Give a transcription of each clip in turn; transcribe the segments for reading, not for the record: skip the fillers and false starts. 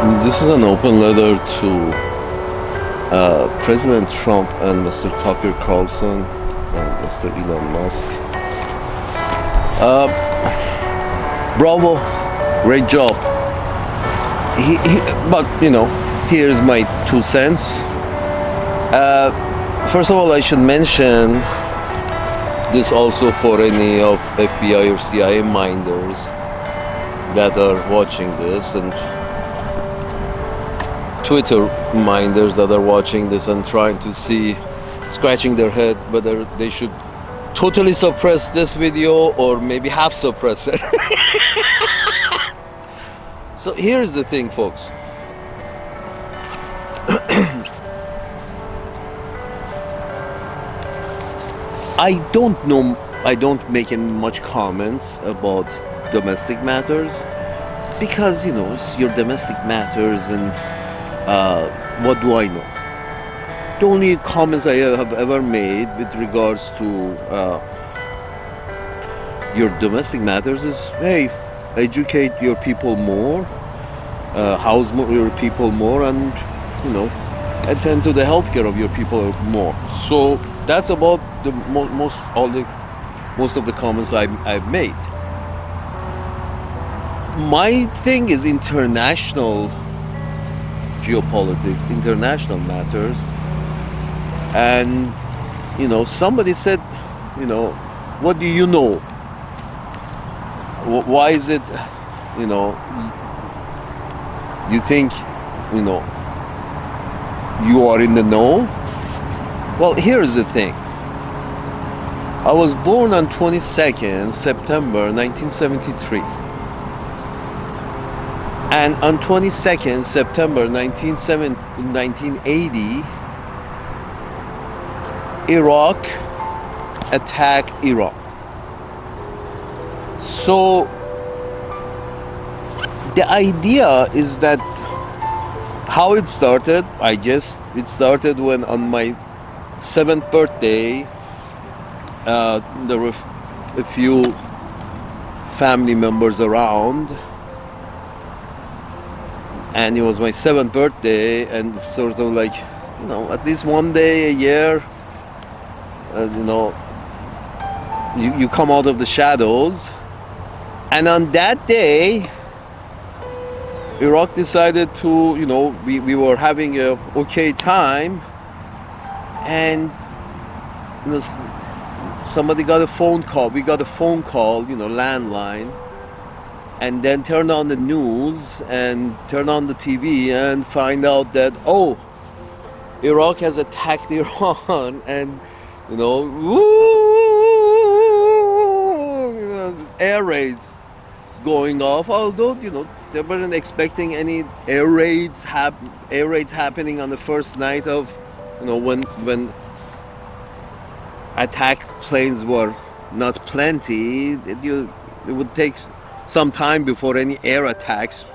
This is an open letter to President Trump and Mr. Tucker Carlson and Mr. Elon Musk. Uh, Bravo, great job. But here's my 2 cents. First of all, I should mention this also for any of FBI or CIA minders that are watching this, and Twitter minders that are watching this and trying to see, scratching their head whether they should totally suppress this video or maybe half suppress it. So here's the thing, folks. I don't make any much comments about domestic matters because it's your domestic matters, and what do I know? The only comments I have ever made with regards to your domestic matters is, hey, educate your people more, house your people more, and attend to the healthcare of your people more. So that's about the most of the comments I've made. My thing is international geopolitics, international matters, and somebody said, what do you know? Why is it, you think, you are in the know? Well, here's the thing. I was born on 22nd September 1973. And on 22nd September 1980, Iraq attacked Iran. So the idea is that how it started, I guess it started when on my 7th birthday, there were a few family members around, and it was my 7th birthday, and it's sort of like, at least one day a year, you come out of the shadows. And on that day, Iraq decided to, we were having a okay time, and somebody got a phone call. We got a phone call, landline, and then turn on the news and turn on the TV and find out that, Iraq has attacked Iran, and air raids going off. Although they weren't expecting any air raids happening on the first night of when attack planes were not plenty. It would take some time before any air attacks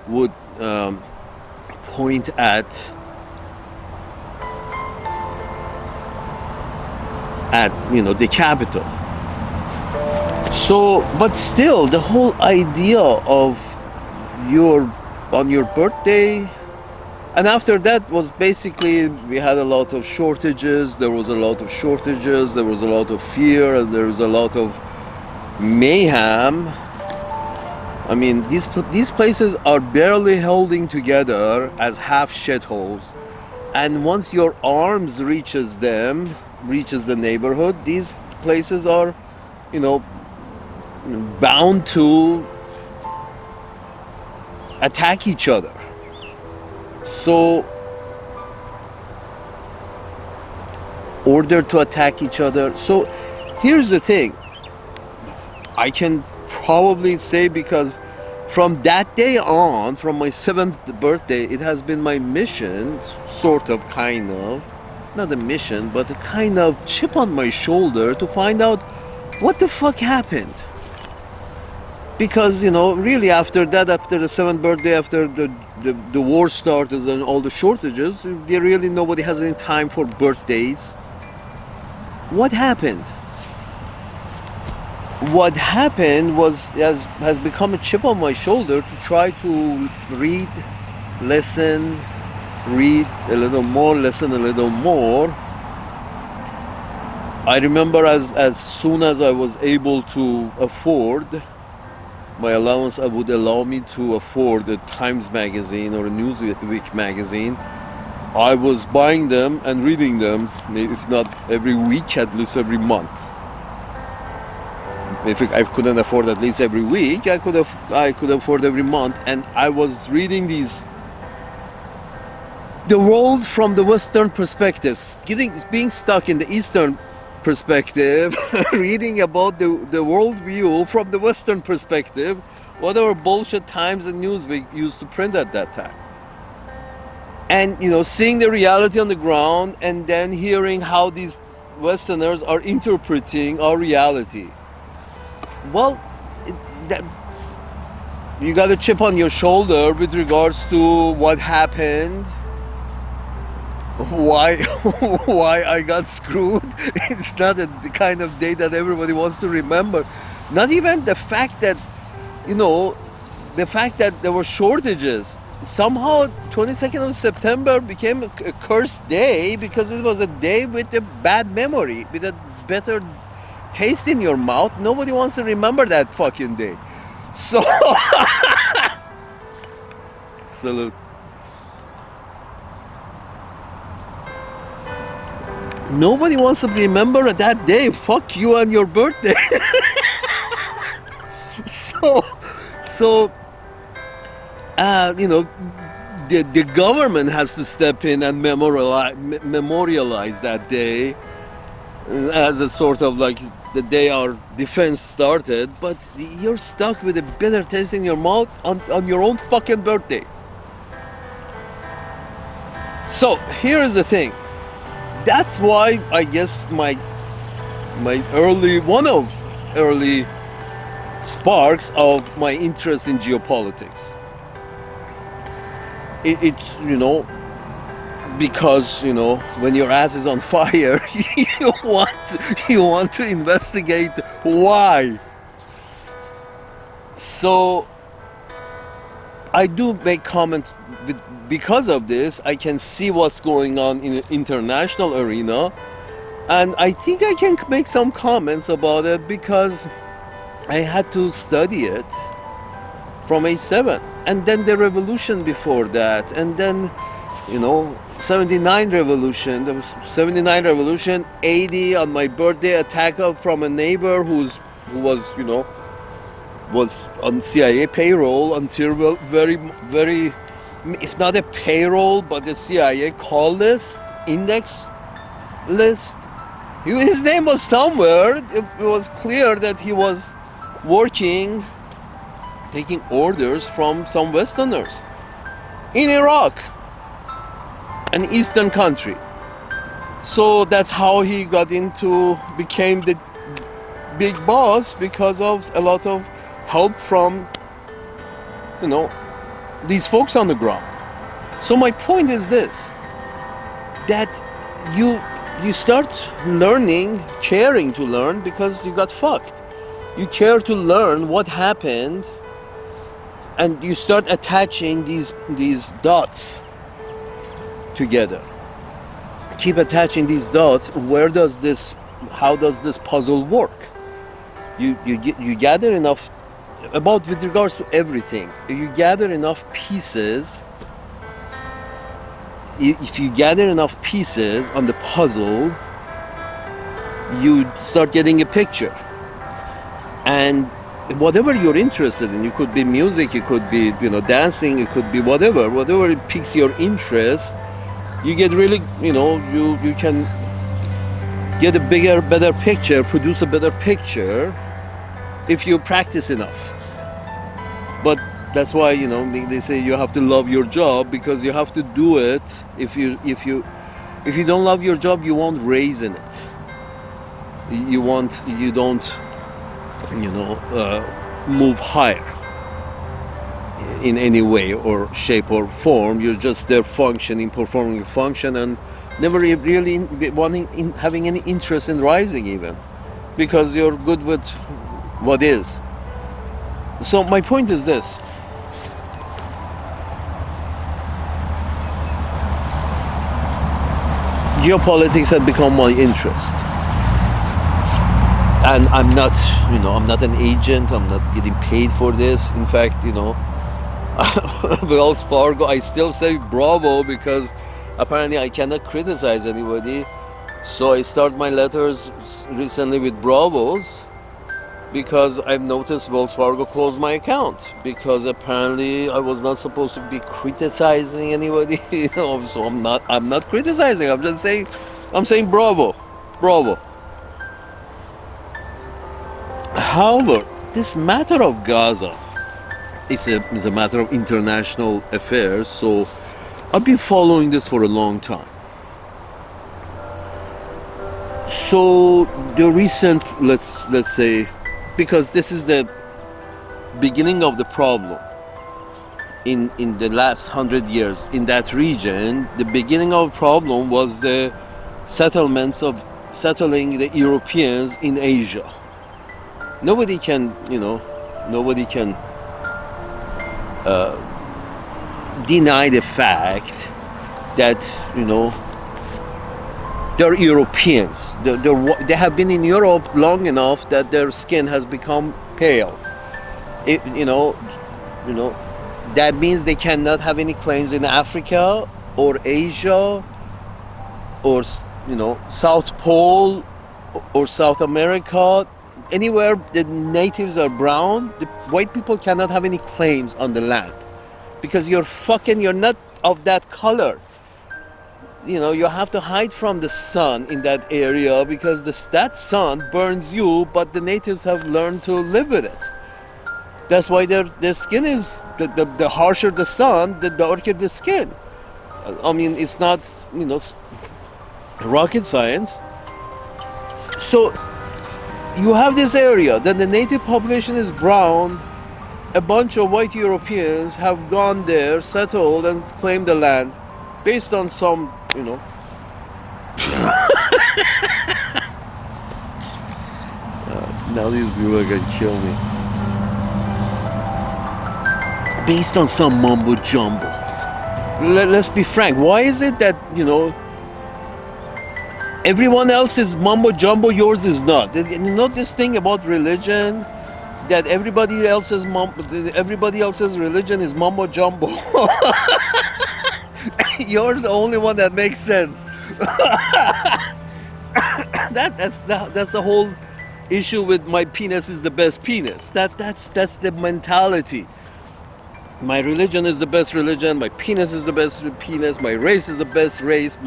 would point at the capital. So, but still, the whole idea of on your birthday, and after that was basically, we had a lot of shortages. There was a lot of fear, and there was a lot of mayhem. I mean, these places are barely holding together as half shitholes, and once your arms reaches the neighborhood, these places are, bound to attack each other. So, ordered to attack each other. So, here's the thing. I can probably say, because from that day on, from my 7th birthday, it has been my mission, sort of, kind of, not a mission, but a kind of chip on my shoulder to find out what the fuck happened. Because, really after that, after the 7th birthday, after the war started and all the shortages, nobody has any time for birthdays. What happened? What happened has become a chip on my shoulder to try to read listen, read a little more, listen a little more. I remember as soon as I was able to afford, my allowance would allow me to afford a Times magazine or a Newsweek magazine. I was buying them and reading them, if not every week, at least every month. If I couldn't afford at least every week, I could afford every month, and I was reading the world from the Western perspective, being stuck in the Eastern perspective, reading about the world view from the Western perspective, whatever bullshit Times and Newsweek used to print at that time. And seeing the reality on the ground, and then hearing how these Westerners are interpreting our reality. Well, you got a chip on your shoulder with regards to what happened, why why I got screwed. It's not the kind of day that everybody wants to remember. Not even the fact that there were shortages. Somehow 22nd of September became a cursed day because it was a day with a bad memory, with a better taste in your mouth. Nobody wants to remember that fucking day. So salute. Nobody wants to remember that day. Fuck you and your birthday. so the government has to step in and memorialize that day as a sort of like the day our defense started. But you're stuck with a bitter taste in your mouth on your own fucking birthday. So here is the thing. That's why I guess my early sparks of my interest in geopolitics. It's because when your ass is on fire, you want to investigate why. So I do make comments because of this. I can see what's going on in the international arena, and I think I can make some comments about it because I had to study it from age 7, and then the revolution before that, and then 79 revolution. There was 79 revolution, 80 on my birthday, attack from a neighbor who was on CIA payroll until very, very, if not a payroll, but a CIA call list, index list. His name was somewhere. It was clear that he was working, taking orders from some Westerners in Iraq, an Eastern country. So that's how he became the big boss, because of a lot of help from these folks on the ground. So my point is this, that you start learning, caring to learn, because you got fucked. You care to learn what happened, and you start attaching these dots together. Keep attaching these dots. How does this puzzle work? You gather enough with regards to everything. You gather enough pieces. If you gather enough pieces on the puzzle, you start getting a picture. And whatever you're interested in, it could be music, it could be dancing, it could be whatever it piques your interest, you get really you can get a bigger, better picture, produce a better picture if you practice enough. But that's why they say you have to love your job, because you have to do it. If you don't love your job, you won't raise in it. You don't move higher in any way or shape or form. You're just there functioning, performing a function, and never really having any interest in rising, even because you're good with what is. So my point is this: geopolitics had become my interest. And I'm not, I'm not an agent. I'm not getting paid for this. In fact, Wells Fargo, I still say bravo because apparently I cannot criticize anybody. So I start my letters recently with bravos because I've noticed Wells Fargo closed my account because apparently I was not supposed to be criticizing anybody. So I'm not criticizing. I'm just saying, bravo, bravo. However, this matter of Gaza is a matter of international affairs, so I've been following this for a long time. So the recent, let's say, because this is the beginning of the problem in the last 100 years in that region. The beginning of the problem was the settling the Europeans in Asia. Nobody can deny the fact that they're Europeans. They have been in Europe long enough that their skin has become pale. That means they cannot have any claims in Africa or Asia or South Pole or South America. Anywhere the natives are brown, the white people cannot have any claims on the land because you're not of that color. You have to hide from the sun in that area because that sun burns you, but the natives have learned to live with it. That's why their skin is, the harsher the sun, the darker the skin. I mean, it's not, rocket science. So you have this area, then the native population is brown, a bunch of white Europeans have gone there, settled and claimed the land based on some, now these people are gonna kill me. Based on some mumbo jumbo. Let's be frank, why is it that, everyone else is mumbo jumbo, yours is not? This thing about religion, that everybody else's religion is mumbo jumbo. Yours the only one that makes sense. That's the whole issue with my penis is the best penis. That's the mentality. My religion is the best religion, my penis is the best penis, my race is the best race,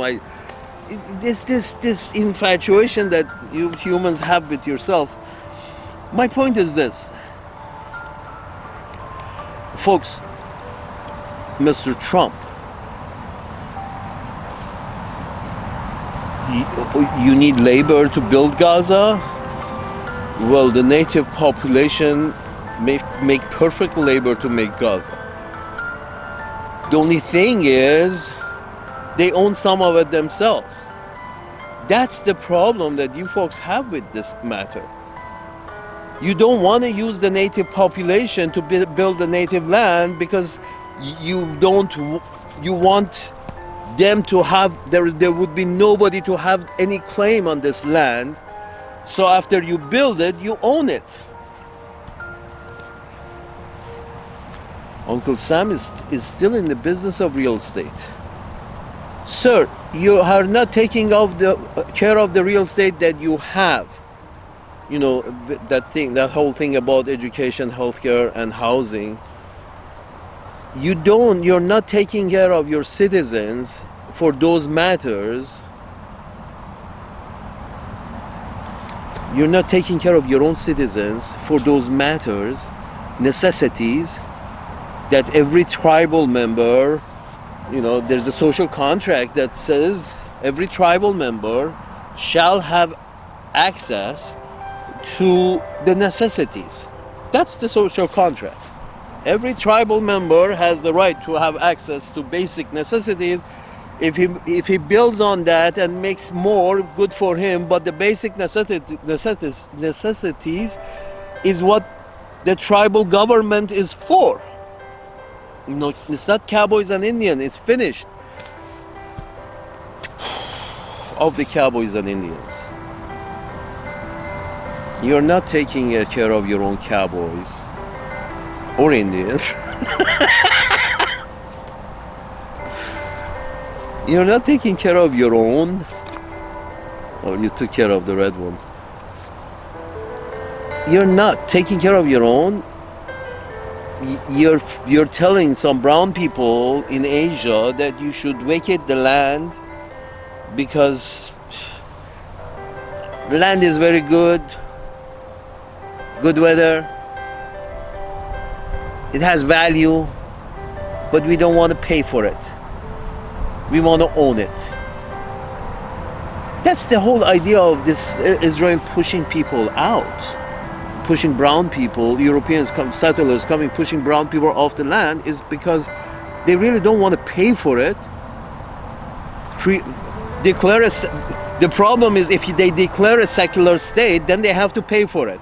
this infatuation that you humans have with yourself. My point is this. Folks, Mr. Trump, you need labor to build Gaza? Well, the native population make perfect labor to make Gaza. The only thing is, they own some of it themselves. That's the problem that you folks have with this matter. You don't want to use the native population to build the native land because you want them to have, there would be nobody to have any claim on this land. So after you build it, you own it. Uncle Sam is still in the business of real estate. Sir, you are not taking care of the real estate that you have. That whole thing about education, healthcare, and housing. You're not taking care of your citizens for those matters. You're not taking care of your own citizens for those matters, necessities, that every tribal member, there's a social contract that says every tribal member shall have access to the necessities. That's the social contract. Every tribal member has the right to have access to basic necessities. If he builds on that and makes more, good for him, but the basic necessities is what the tribal government is for. It's not cowboys and Indians, it's finished. of the cowboys and Indians. You're not taking care of your own cowboys or Indians. You're not taking care of your own. Oh, you took care of the red ones. You're not taking care of your own. You're telling some brown people in Asia that you should vacate the land because the land is very good weather, it has value, but we don't want to pay for it. We want to own it. That's the whole idea of this Israel pushing people out, pushing brown people, Europeans, settlers coming, pushing brown people off the land, is because they really don't want to pay for it. The problem is if they declare a secular state, then they have to pay for it.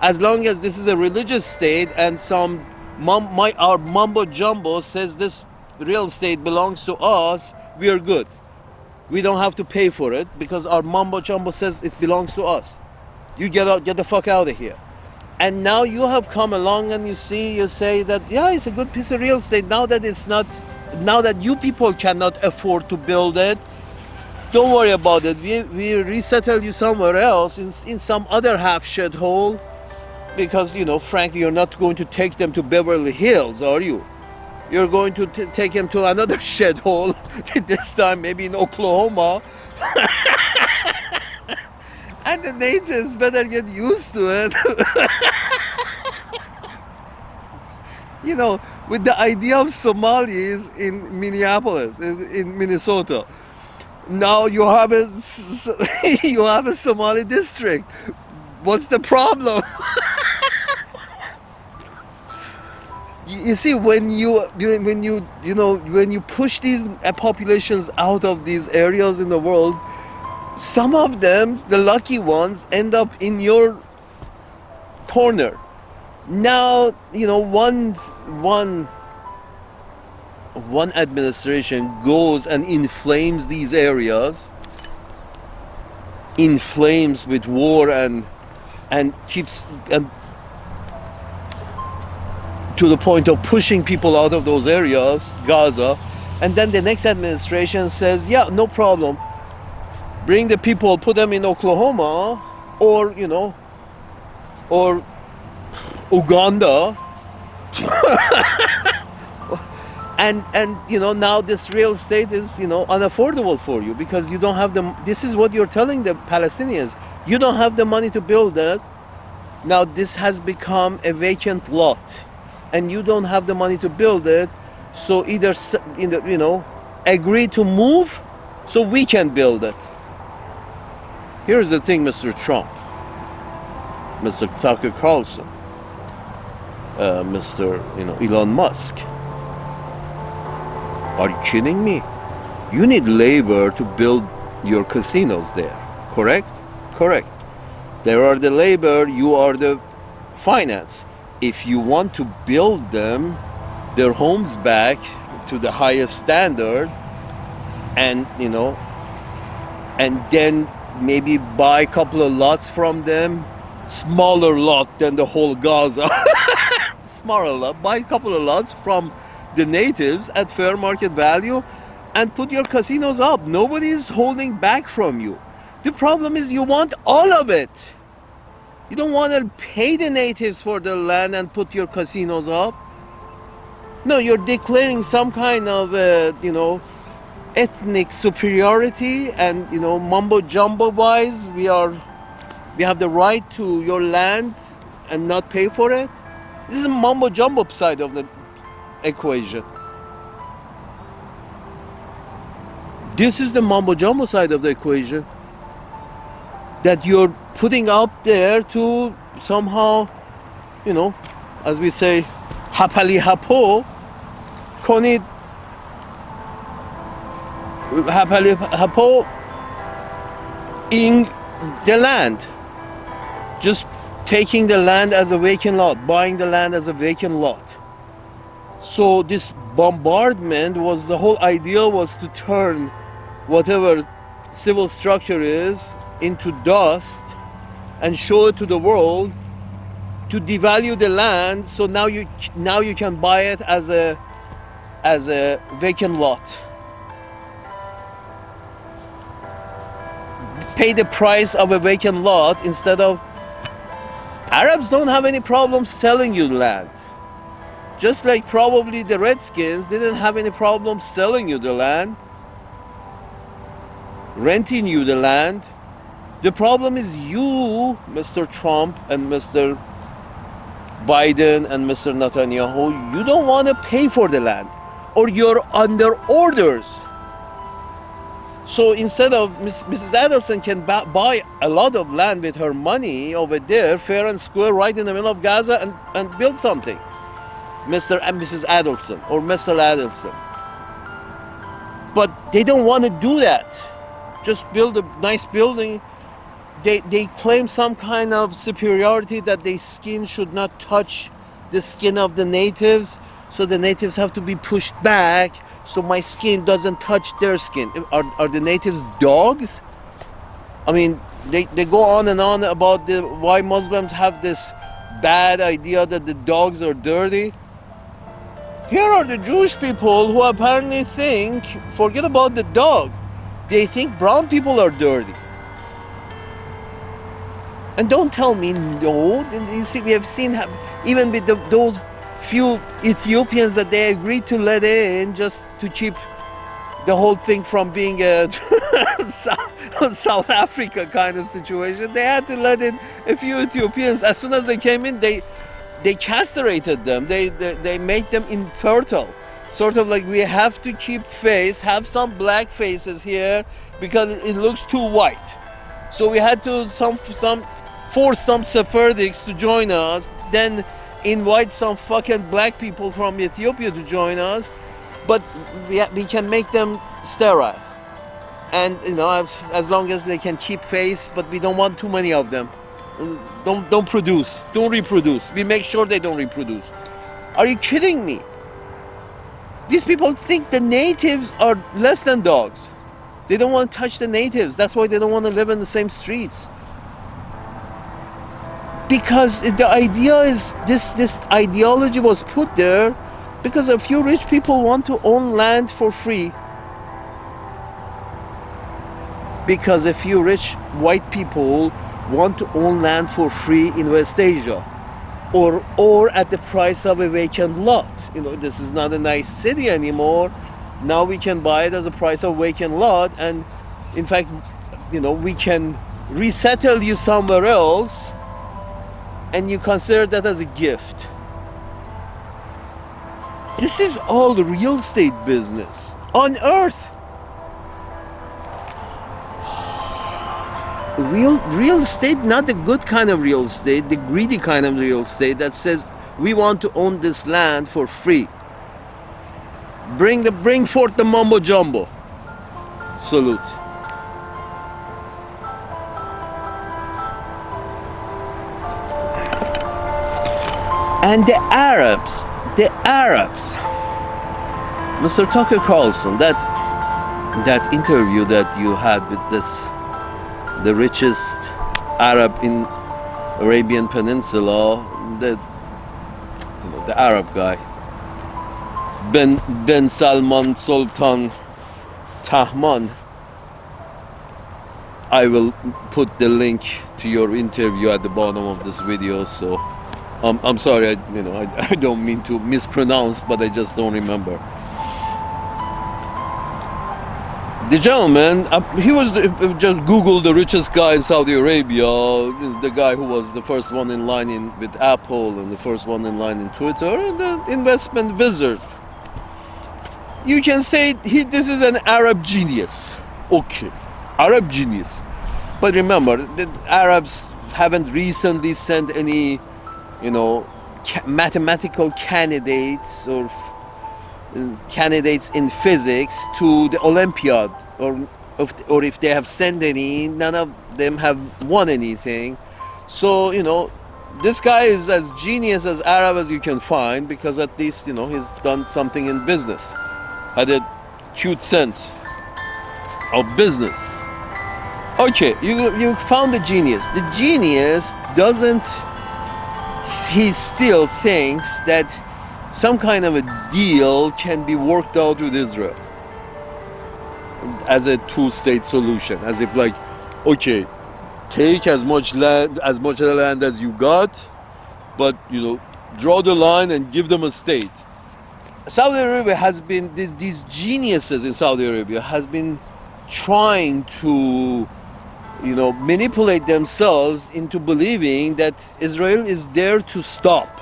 As long as this is a religious state and our mumbo jumbo says this real estate belongs to us, we are good. We don't have to pay for it because our mumbo jumbo says it belongs to us. You get the fuck out of here. And now you have come along and you say that, yeah, it's a good piece of real estate. Now that you people cannot afford to build it, don't worry about it. We resettle you somewhere else in some other half shithole. Because, frankly, you're not going to take them to Beverly Hills, are you? You're going to take them to another shithole, this time maybe in Oklahoma. And the natives better get used to it. With the idea of Somalis in Minneapolis, in Minnesota. Now you have a Somali district. What's the problem? You see, when you push these populations out of these areas in the world, some of them, the lucky ones, end up in your corner. Now, one administration goes and inflames these areas, inflames with war and keeps to the point of pushing people out of those areas, Gaza, and then the next administration says, yeah, no problem, bring the people, put them in Oklahoma or Uganda. and now this real estate is unaffordable for you because you don't have this is what you're telling the Palestinians, you don't have the money to build it. Now this has become a vacant lot and you don't have the money to build it, so either agree to move so we can build it. Here's the thing, Mr. Trump, Mr. Tucker Carlson, Mr. Elon Musk. Are you kidding me? You need labor to build your casinos there, correct? Correct. There are the labor, you are the finance. If you want to build their homes back to the highest standard, and and then maybe buy a couple of lots from them, smaller lot than the whole Gaza, smaller lot, buy a couple of lots from the natives at fair market value and put your casinos up. Nobody's holding back from you. The problem is you want all of it. You don't want to pay the natives for the land and put your casinos up. No, you're declaring some kind of, ethnic superiority and, mumbo jumbo wise, we have the right to your land and not pay for it. This is a mumbo jumbo side of the equation. This is the mumbo jumbo side of the equation that you're putting out there to somehow, as we say, hapali hapo, konid hapali hapo in the land. Just taking the land as a vacant lot, buying the land as a vacant lot. So this bombardment was, the whole idea was to turn whatever civil structure is into dust and show it to the world to devalue the land, so now you can buy it as a vacant lot. Pay the price of a vacant lot instead of... Arabs don't have any problem selling you land. Just like probably the Redskins didn't have any problem selling you the land, renting you the land. The problem is you, Mr. Trump and Mr. Biden and Mr. Netanyahu, you don't want to pay for the land, or you're under orders. So instead of Mrs. Adelson can buy a lot of land with her money over there, fair and square, right in the middle of Gaza, and build something. Mr. and Mrs. Adelson or Mr. Adelson. But they don't want to do that. Just build a nice building. They claim some kind of superiority, that their skin should not touch the skin of the natives, so the natives have to be pushed back so my skin doesn't touch their skin. Are the natives dogs? I mean, they go on and on about why Muslims have this bad idea that the dogs are dirty. Here are the Jewish people who apparently think, forget about the dog, they think brown people are dirty. And don't tell me no. You see, we have seen, even with those few Ethiopians that they agreed to let in just to keep the whole thing from being a South Africa kind of situation, they had to let in a few Ethiopians. As soon as they came in, they castrated them. They made them infertile. Sort of like, we have to keep have some black faces here because it looks too white. So we had to force some Sephardics to join us, then invite some fucking black people from Ethiopia to join us, but we can make them sterile. And as long as they can keep face, but we don't want too many of them. Don't reproduce. We make sure they don't reproduce. Are you kidding me? These people think the natives are less than dogs. They don't want to touch the natives. That's why they don't want to live in the same streets. Because the idea is, this ideology was put there because a few rich people want to own land for free. Because a few rich white people want to own land for free in West Asia, or at the price of a vacant lot. This is not a nice city anymore. Now we can buy it as a price of vacant lot, and in fact, we can resettle you somewhere else, and you consider that as a gift. This is all real estate business on earth. Real estate, not the good kind of real estate, the greedy kind of real estate that says we want to own this land for free. Bring forth the mumbo jumbo. Salute. And the Arabs, Mr. Tucker Carlson, that interview that you had with the richest Arab in Arabian Peninsula, the Arab guy, Ben Salman Sultan Tahman. I will put the link to your interview at the bottom of this video. So I'm sorry, I don't mean to mispronounce, but I just don't remember. The gentleman, he was just Google the richest guy in Saudi Arabia, the guy who was the first one in line with Apple and the first one in line in Twitter, and the investment wizard. You can say this is an Arab genius. Okay, Arab genius. But remember, the Arabs haven't recently sent any, mathematical candidates or candidates in physics to the Olympiad, or if they have sent any, none of them have won anything. So this guy is as genius as Arab as you can find, because at least he's done something in business, had a cute sense of business. Okay, you found the genius. The genius doesn't. He still thinks that some kind of a deal can be worked out with Israel as a two-state solution, as if like, okay, take as much land as you got, but draw the line and give them a state. Saudi Arabia has been these geniuses in Saudi Arabia has been trying to manipulate themselves into believing that Israel is there to stop.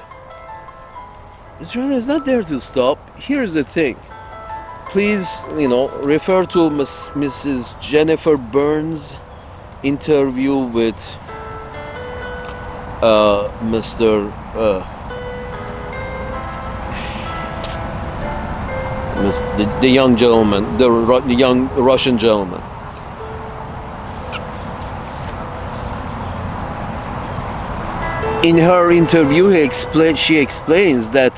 Israel is not there to stop. Here's the thing. Please, refer to Mrs. Jennifer Burns' interview with Mr. The young gentleman, the young Russian gentleman. In her interview, she explains that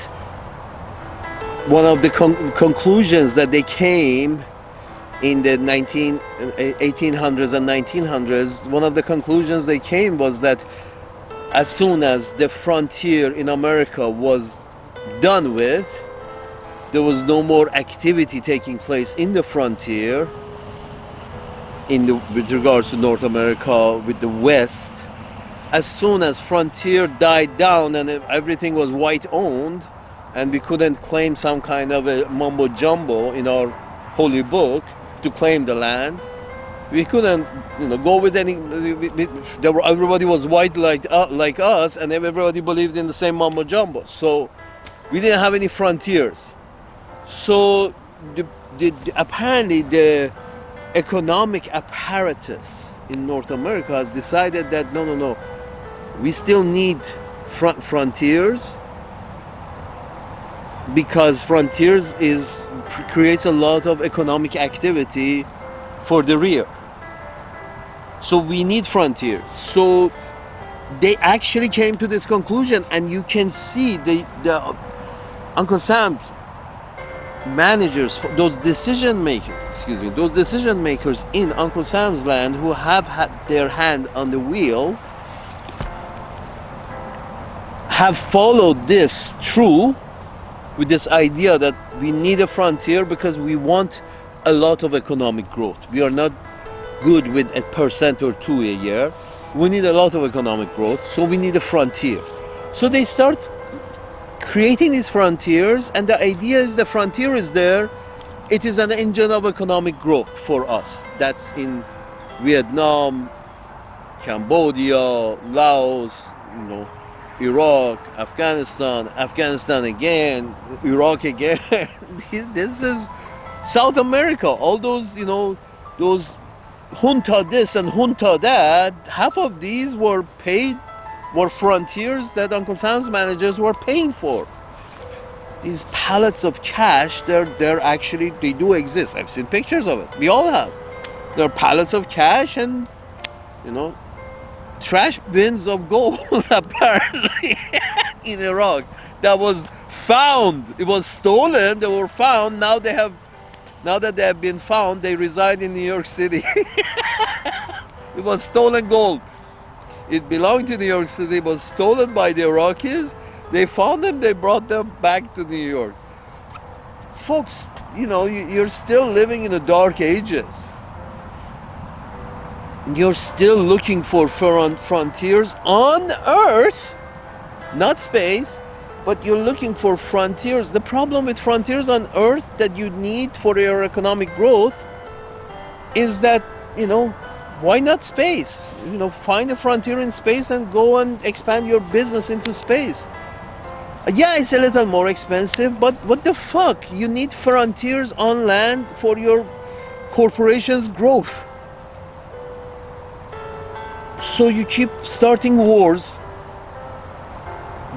one of the conclusions that they came in the 1800s and 1900s, one of the conclusions they came was that as soon as the frontier in America was done with, there was no more activity taking place in the frontier with regards to North America with the West. As soon as frontier died down and everything was white owned, and we couldn't claim some kind of a mumbo jumbo in our holy book to claim the land, we couldn't go with any. Everybody was white like us, and everybody believed in the same mumbo jumbo. So we didn't have any frontiers. So apparently the economic apparatus in North America has decided that no, we still need frontiers, because frontiers creates a lot of economic activity for the rear. So we need frontiers. So they actually came to this conclusion, and you can see the Uncle Sam's managers, those decision makers in Uncle Sam's land who have had their hand on the wheel, have followed this through with this idea that we need a frontier because we want a lot of economic growth. We are not good with 1% or 2% a year. We need a lot of economic growth, so we need a frontier. So they start creating these frontiers, and the idea is the frontier is there. It is an engine of economic growth for us. That's in Vietnam, Cambodia, Laos, Iraq, Afghanistan again, Iraq again. This is South America. All those, those junta this and junta that, half of these were frontiers that Uncle Sam's managers were paying for. These pallets of cash, they're actually, they do exist. I've seen pictures of it. We all have. There are pallets of cash and, trash bins of gold, apparently, in Iraq. That was found. It was stolen. They were found. Now that they have been found, they reside in New York City. It was stolen gold. It belonged to New York City. It was stolen by the Iraqis. They found them. They brought them back to New York. Folks, you're still living in the dark ages. You're still looking for frontiers on Earth, not space, but you're looking for frontiers. The problem with frontiers on Earth that you need for your economic growth is that, why not space? Find a frontier in space and go and expand your business into space. Yeah, it's a little more expensive, but what the fuck? You need frontiers on land for your corporation's growth. So you keep starting wars,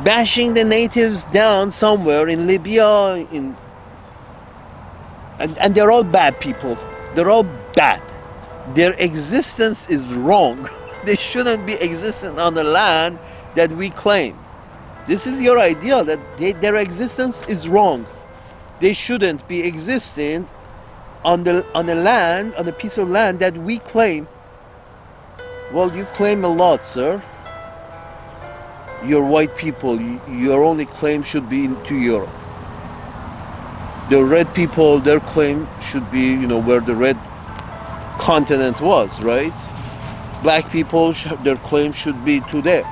bashing the natives down somewhere in Libya, and they're all bad people. They're all bad. Their existence is wrong. They shouldn't be existing on the land that we claim. This is your idea that their existence is wrong. They shouldn't be existing on a piece of land that we claim. Well, you claim a lot, sir. You're white people. Your only claim should be to Europe. The red people, their claim should be, where the red continent was, right? Black people, their claim should be to there.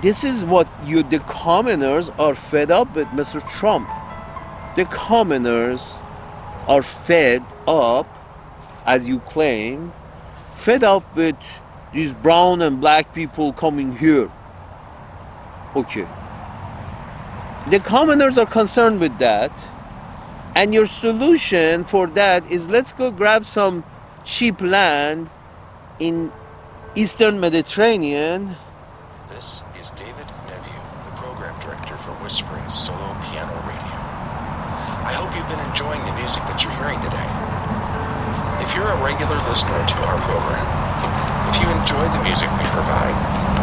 This is what the commoners are fed up with, Mr. Trump. The commoners are fed up, as you claim, fed up with these brown and black people coming here. Okay. The commoners are concerned with that. And your solution for that is, let's go grab some cheap land in Eastern Mediterranean. This is David Nevue, the program director for Whispering Solo Piano Radio. I hope you've been enjoying the music that you're hearing today. If you're a regular listener to our program, if you enjoy the music we provide,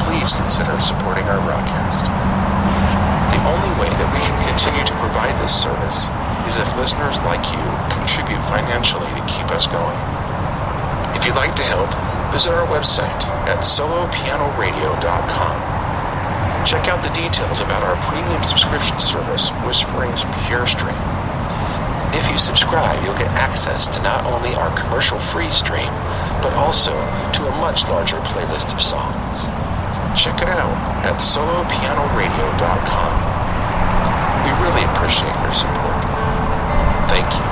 please consider supporting our broadcast. The only way that we can continue to provide this service is if listeners like you contribute financially to keep us going. If you'd like to help, visit our website at solopianoradio.com. Check out the details about our premium subscription service, Whispering's Pure Stream. If you subscribe, you'll get access to not only our commercial-free stream, but also to a much larger playlist of songs. Check it out at solopianoradio.com. We really appreciate your support. Thank you.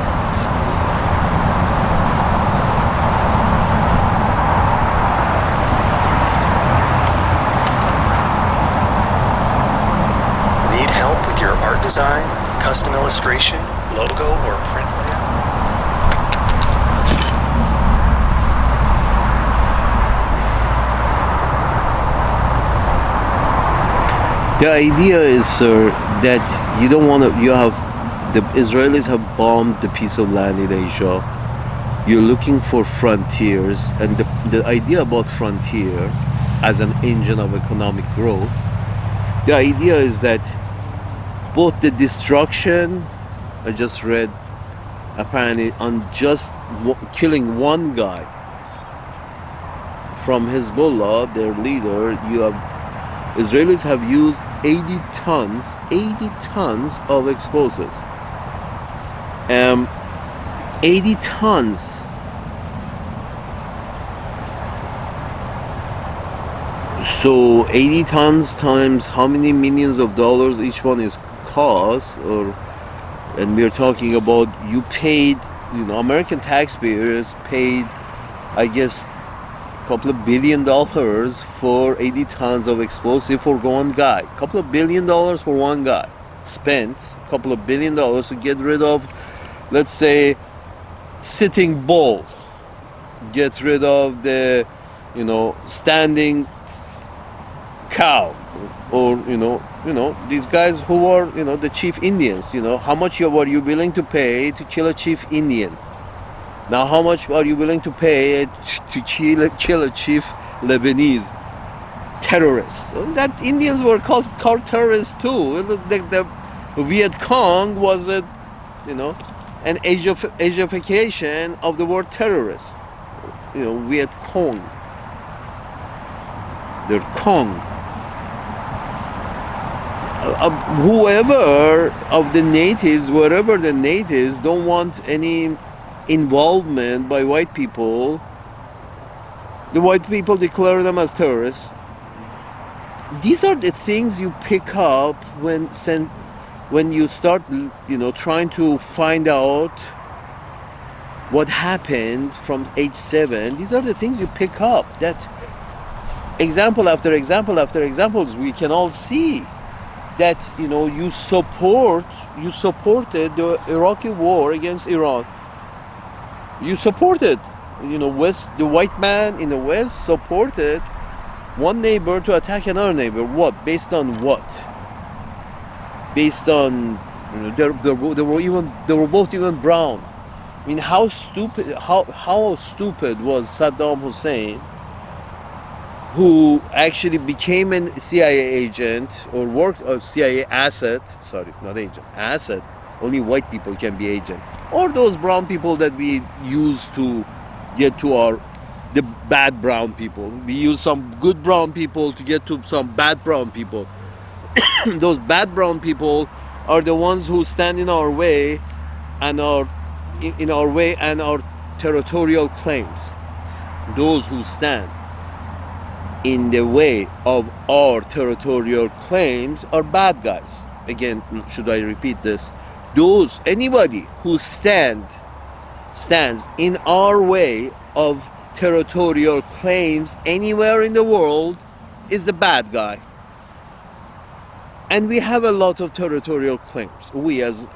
Need help with your art design, custom illustration, logo, or print layout? The idea is, sir, that you don't want to, the Israelis have bombed the piece of land in Asia. You're looking for frontiers, and the idea about frontier as an engine of economic growth, the idea is that both the destruction, I just read apparently on just killing one guy from Hezbollah, their leader, Israelis have used 80 tons of explosives. 80 tons. So 80 tons times how many millions of dollars each one is cost, and we're talking about, you paid, American taxpayers paid, I guess, couple of $1 billion for 80 tons of explosive for one guy. Couple of $1 billion for one guy. Spent a couple of $1 billion to get rid of, let's say, Sitting Bull. Get rid of the, standing cow, or these guys who are, the chief Indians. How much are you willing to pay to kill a chief Indian? Now, how much are you willing to pay to kill a chief Lebanese terrorist? That Indians were called terrorists too. The Viet Cong was an Asiafication of the word terrorist. Viet Cong. They're Cong. Whoever of the natives, wherever the natives don't want any involvement by white people, the white people declare them as terrorists. These are the things you pick up when you start, trying to find out what happened from age 7. These are the things you pick up. That example after example after examples, we can all see that you supported the Iraqi war against Iran. You supported, the white man in the West supported one neighbor to attack another neighbor. What? Based on what? Based on, they were both even brown. I mean, how stupid was Saddam Hussein, who actually became a CIA agent or worked a CIA asset? Sorry, not agent, asset. Only white people can be agent. Or those brown people that we use to get to our the bad brown people. We use some good brown people to get to some bad brown people. Those bad brown people are the ones who stand in our way and our territorial claims. Those who stand in the way of our territorial claims are bad guys. Again, should I repeat this? Anybody who stands in our way of territorial claims anywhere in the world is the bad guy. And we have a lot of territorial claims. We, as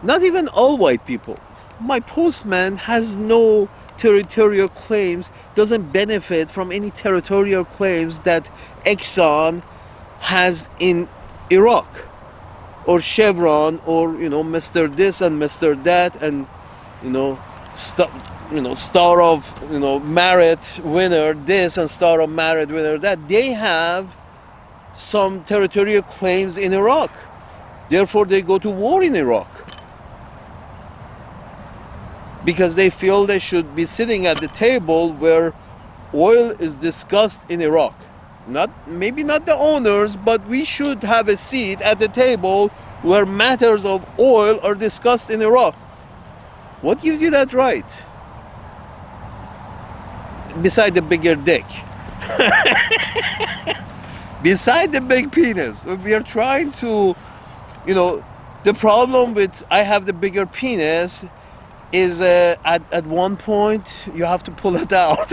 not even all white people. My postman has no territorial claims, doesn't benefit from any territorial claims that Exxon has in Iraq, or Chevron, or Mr. This and Mr. That, and Star of Merit winner this and Star of Merit winner that. They have some territorial claims in Iraq, therefore they go to war in Iraq because they feel they should be sitting at the table where oil is discussed in Iraq. Maybe not the owners, but we should have a seat at the table where matters of oil are discussed in Iraq. What gives you that right? Beside the bigger dick. Beside the big penis. We are trying to, the problem with I have the bigger penis is at one point you have to pull it out.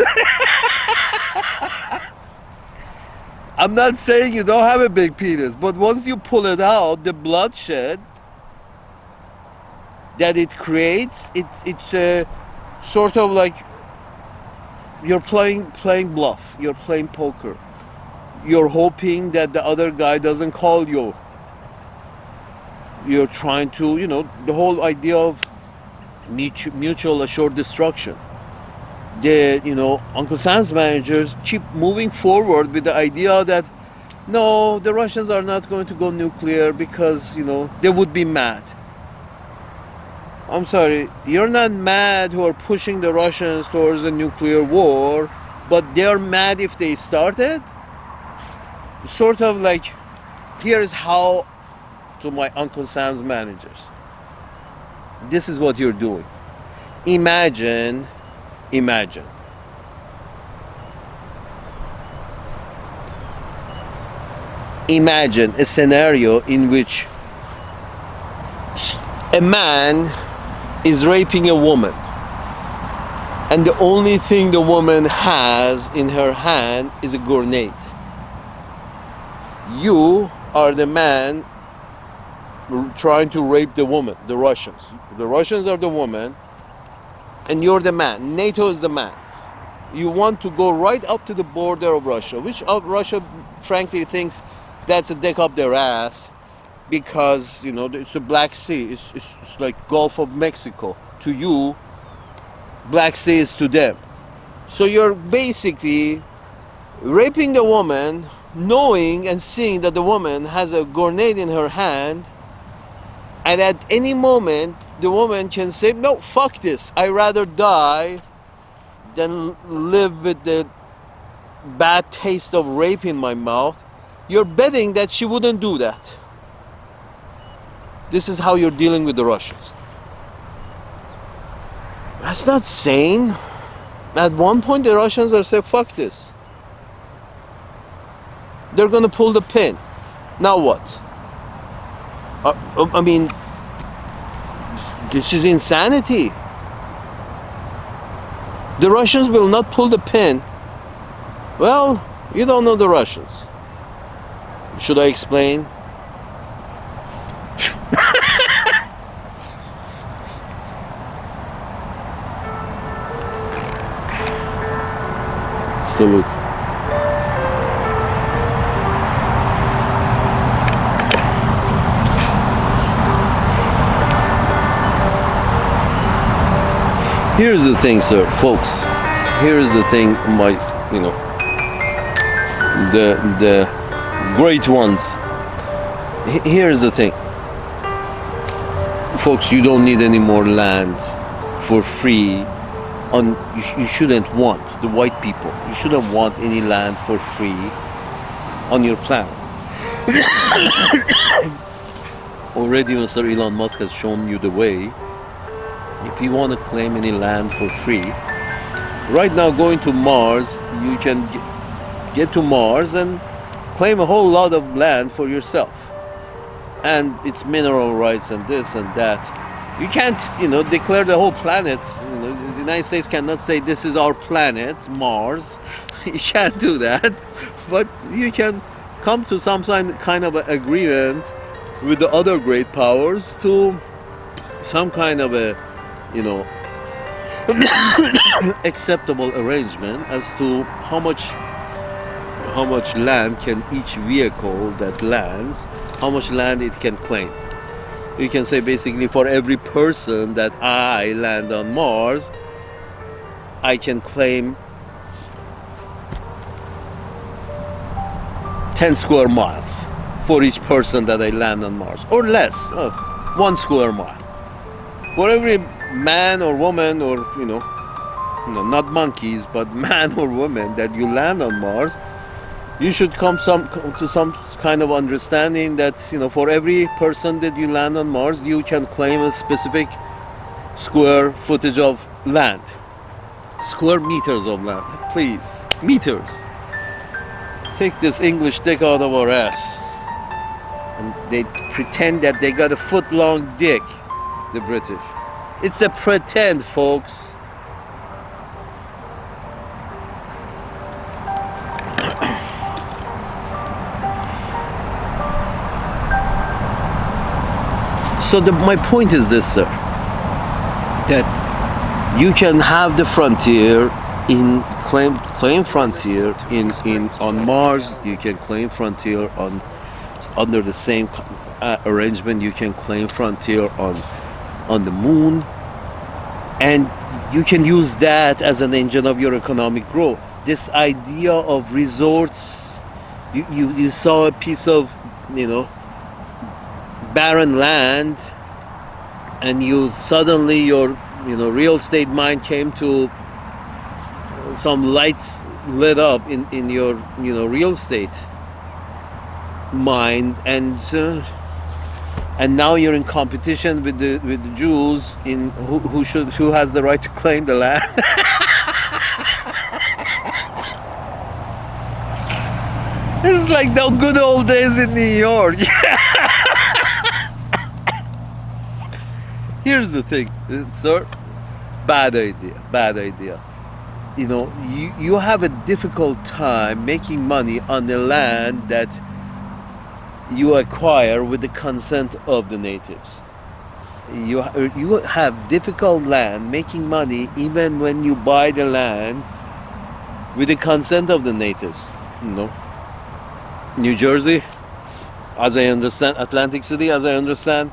I'm not saying you don't have a big penis, but once you pull it out, the bloodshed that it creates, it's a sort of like you're playing bluff, you're playing poker. You're hoping that the other guy doesn't call you. You're trying to, the whole idea of mutual assured destruction. Uncle Sam's managers keep moving forward with the idea that no, the Russians are not going to go nuclear because, they would be mad. I'm sorry, you're not mad who are pushing the Russians towards a nuclear war, but they're mad if they started? Sort of like, here's how, to my Uncle Sam's managers, this is what you're doing. Imagine a scenario in which a man is raping a woman, and the only thing the woman has in her hand is a grenade. You are the man trying to rape the woman, the Russians. The Russians are the woman, and you're the man. NATO is the man. You want to go right up to the border of Russia, which Russia frankly thinks that's a dick up their ass because, it's the Black Sea. It's like Gulf of Mexico. To you, Black Sea is to them. So you're basically raping the woman, knowing and seeing that the woman has a grenade in her hand, and at any moment the woman can say, no, fuck this, I'd rather die than live with the bad taste of rape in my mouth. You're betting that she wouldn't do that. This is how you're dealing with the Russians. That's not sane. At one point the Russians are saying, fuck this. They're going to pull the pin. Now what? This is insanity. The Russians will not pull the pin. Well, you don't know the Russians. Should I explain? Salute. Here's the thing, sir, folks. Here's the thing, the great ones. Here's the thing. Folks, you don't need any more land for free you shouldn't want, the white people, you shouldn't want any land for free on your planet. Already Mr. Elon Musk has shown you the way. If you want to claim any land for free, right now going to Mars, you can get to Mars and claim a whole lot of land for yourself. And it's mineral rights and this and that. You can't, declare the whole planet. The United States cannot say this is our planet, Mars. You can't do that. But you can come to some kind of agreement with the other great powers to some kind of a, acceptable arrangement as to how much land can each vehicle that lands, how much land it can claim. You can say basically for every person that I land on Mars, I can claim 10 square miles for each person that I land on Mars, or less, 1 square mile. For every man or woman, or not monkeys, but man or woman that you land on Mars, you should come to some kind of understanding that for every person that you land on Mars, you can claim a specific square footage of land, square meters of land. Please, meters. Take this English dick out of our ass. And they pretend that they got a foot-long dick, the British. It's a pretend, folks. So my point is this, sir, that you can have the frontier claim frontier on Mars. You can claim frontier under the same arrangement. You can claim frontier on the moon, and you can use that as an engine of your economic growth. This idea of resorts, you saw a piece of barren land, and you suddenly your real estate mind came to some lights lit up in your real estate mind, and now you're in competition with the Jews in who has the right to claim the land. It's like the good old days in New York. Here's the thing, sir. Bad idea. You have a difficult time making money on the land that you acquire with the consent of the natives. You have difficult land making money even when you buy the land with the consent of the natives. New Jersey, as I understand, Atlantic City, as I understand,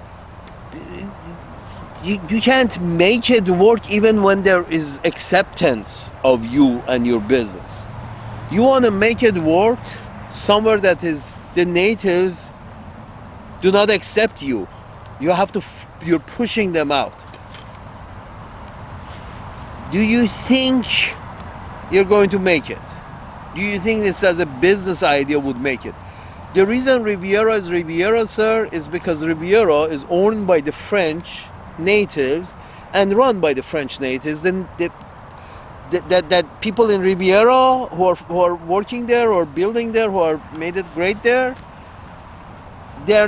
you can't make it work even when there is acceptance of you and your business. You want to make it work somewhere that is the natives do not accept you. You're pushing them out. Do you think you're going to make it? Do you think this as a business idea would make it? The reason Riviera is Riviera, sir, is because Riviera is owned by the French natives and run by the French natives. And that people in Riviera who are working there or building there, who are made it great there, they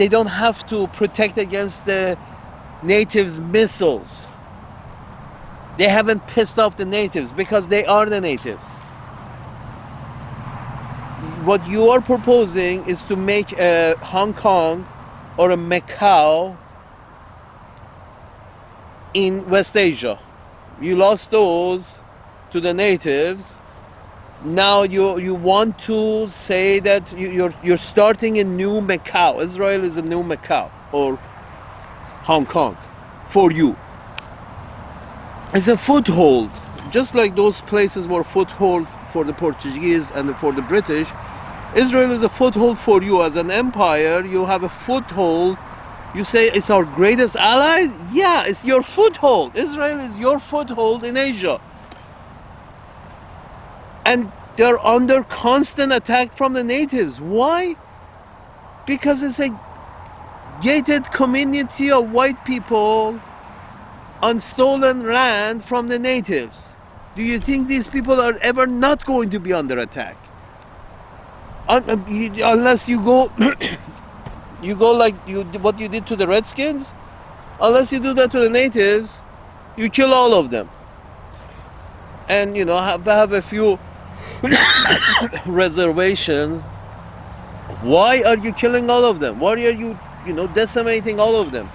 don't have to protect against the natives' missiles. They haven't pissed off the natives because they are the natives. What you are proposing is to make a Hong Kong or a Macau in West Asia. You lost those to the natives. Now you want to say that you're starting a new Macau. Israel is a new Macau or Hong Kong for you. It's a foothold, just like those places were foothold for the Portuguese and for the British. Israel is a foothold for you as an empire. You have a foothold You say it's our greatest ally? Yeah, it's your foothold. Israel is your foothold in Asia. And they're under constant attack from the natives. Why? Because it's a gated community of white people on stolen land from the natives. Do you think these people are ever not going to be under attack? Unless you go you go like what you did to the Redskins. Unless you do that to the natives, you kill all of them. And have a few reservations. Why are you killing all of them? Why are you decimating all of them?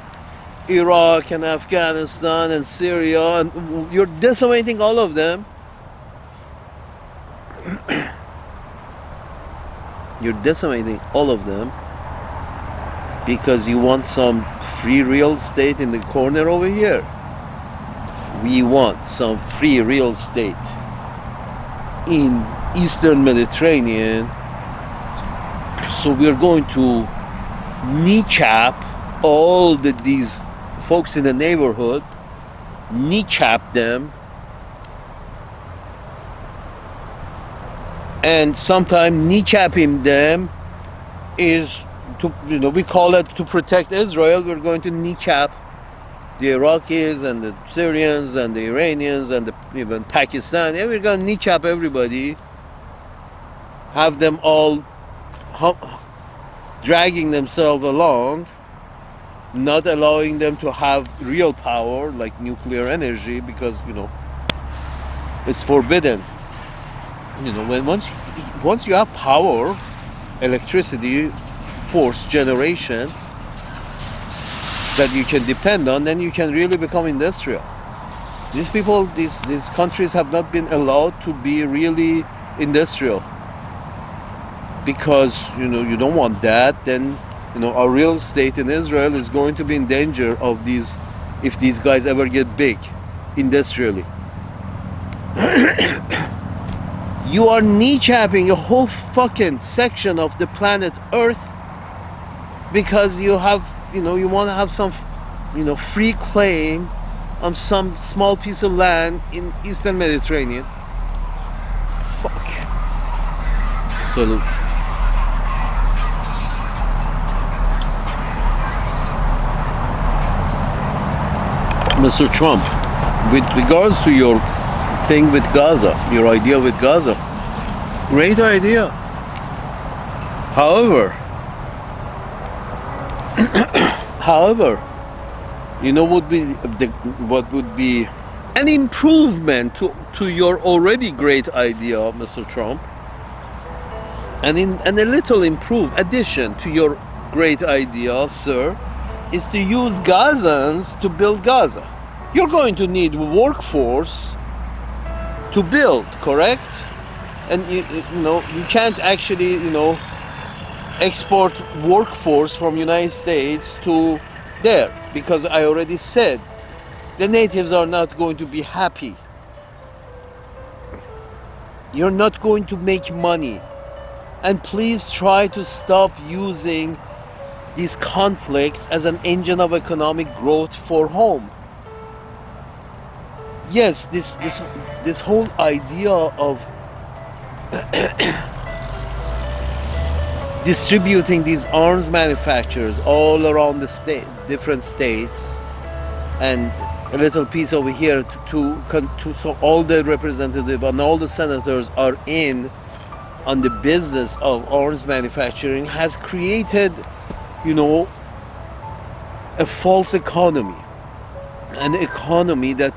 Iraq and Afghanistan and Syria, and you're decimating all of them. You're decimating all of them because you want some free real estate in the corner over here. We want some free real estate in Eastern Mediterranean, so we're going to kneecap all these folks in the neighborhood, kneecap them, and sometimes kneecapping them is we call it to protect Israel. We're going to kneecap the Iraqis and the Syrians and the Iranians and even Pakistan. And we're going to kneecap everybody, have them all dragging themselves along, not allowing them to have real power like nuclear energy, because it's forbidden. When once you have power, electricity, force generation that you can depend on, then you can really become industrial. These people, these countries have not been allowed to be really industrial because you don't want that. Then our real estate in Israel is going to be in danger of these if these guys ever get big industrially. You are kneecapping a whole fucking section of the planet Earth because you have you want to have some free claim on some small piece of land in Eastern Mediterranean. Fuck. Salute. Mr. Trump, with regards to your thing with Gaza, your idea with Gaza, great idea. However, what would be an improvement to your already great idea, Mr. Trump, and a little improved addition to your great idea, sir, is to use Gazans to build Gaza. You're going to need workforce to build, correct? And you can't actually export workforce from United States to there, because I already said the natives are not going to be happy. You're not going to make money. And please try to stop using these conflicts as an engine of economic growth for home. Yes, this whole idea of distributing these arms manufacturers all around the different states, and a little piece over here so all the representatives and all the senators are in on the business of arms manufacturing, has created a false economy, an economy that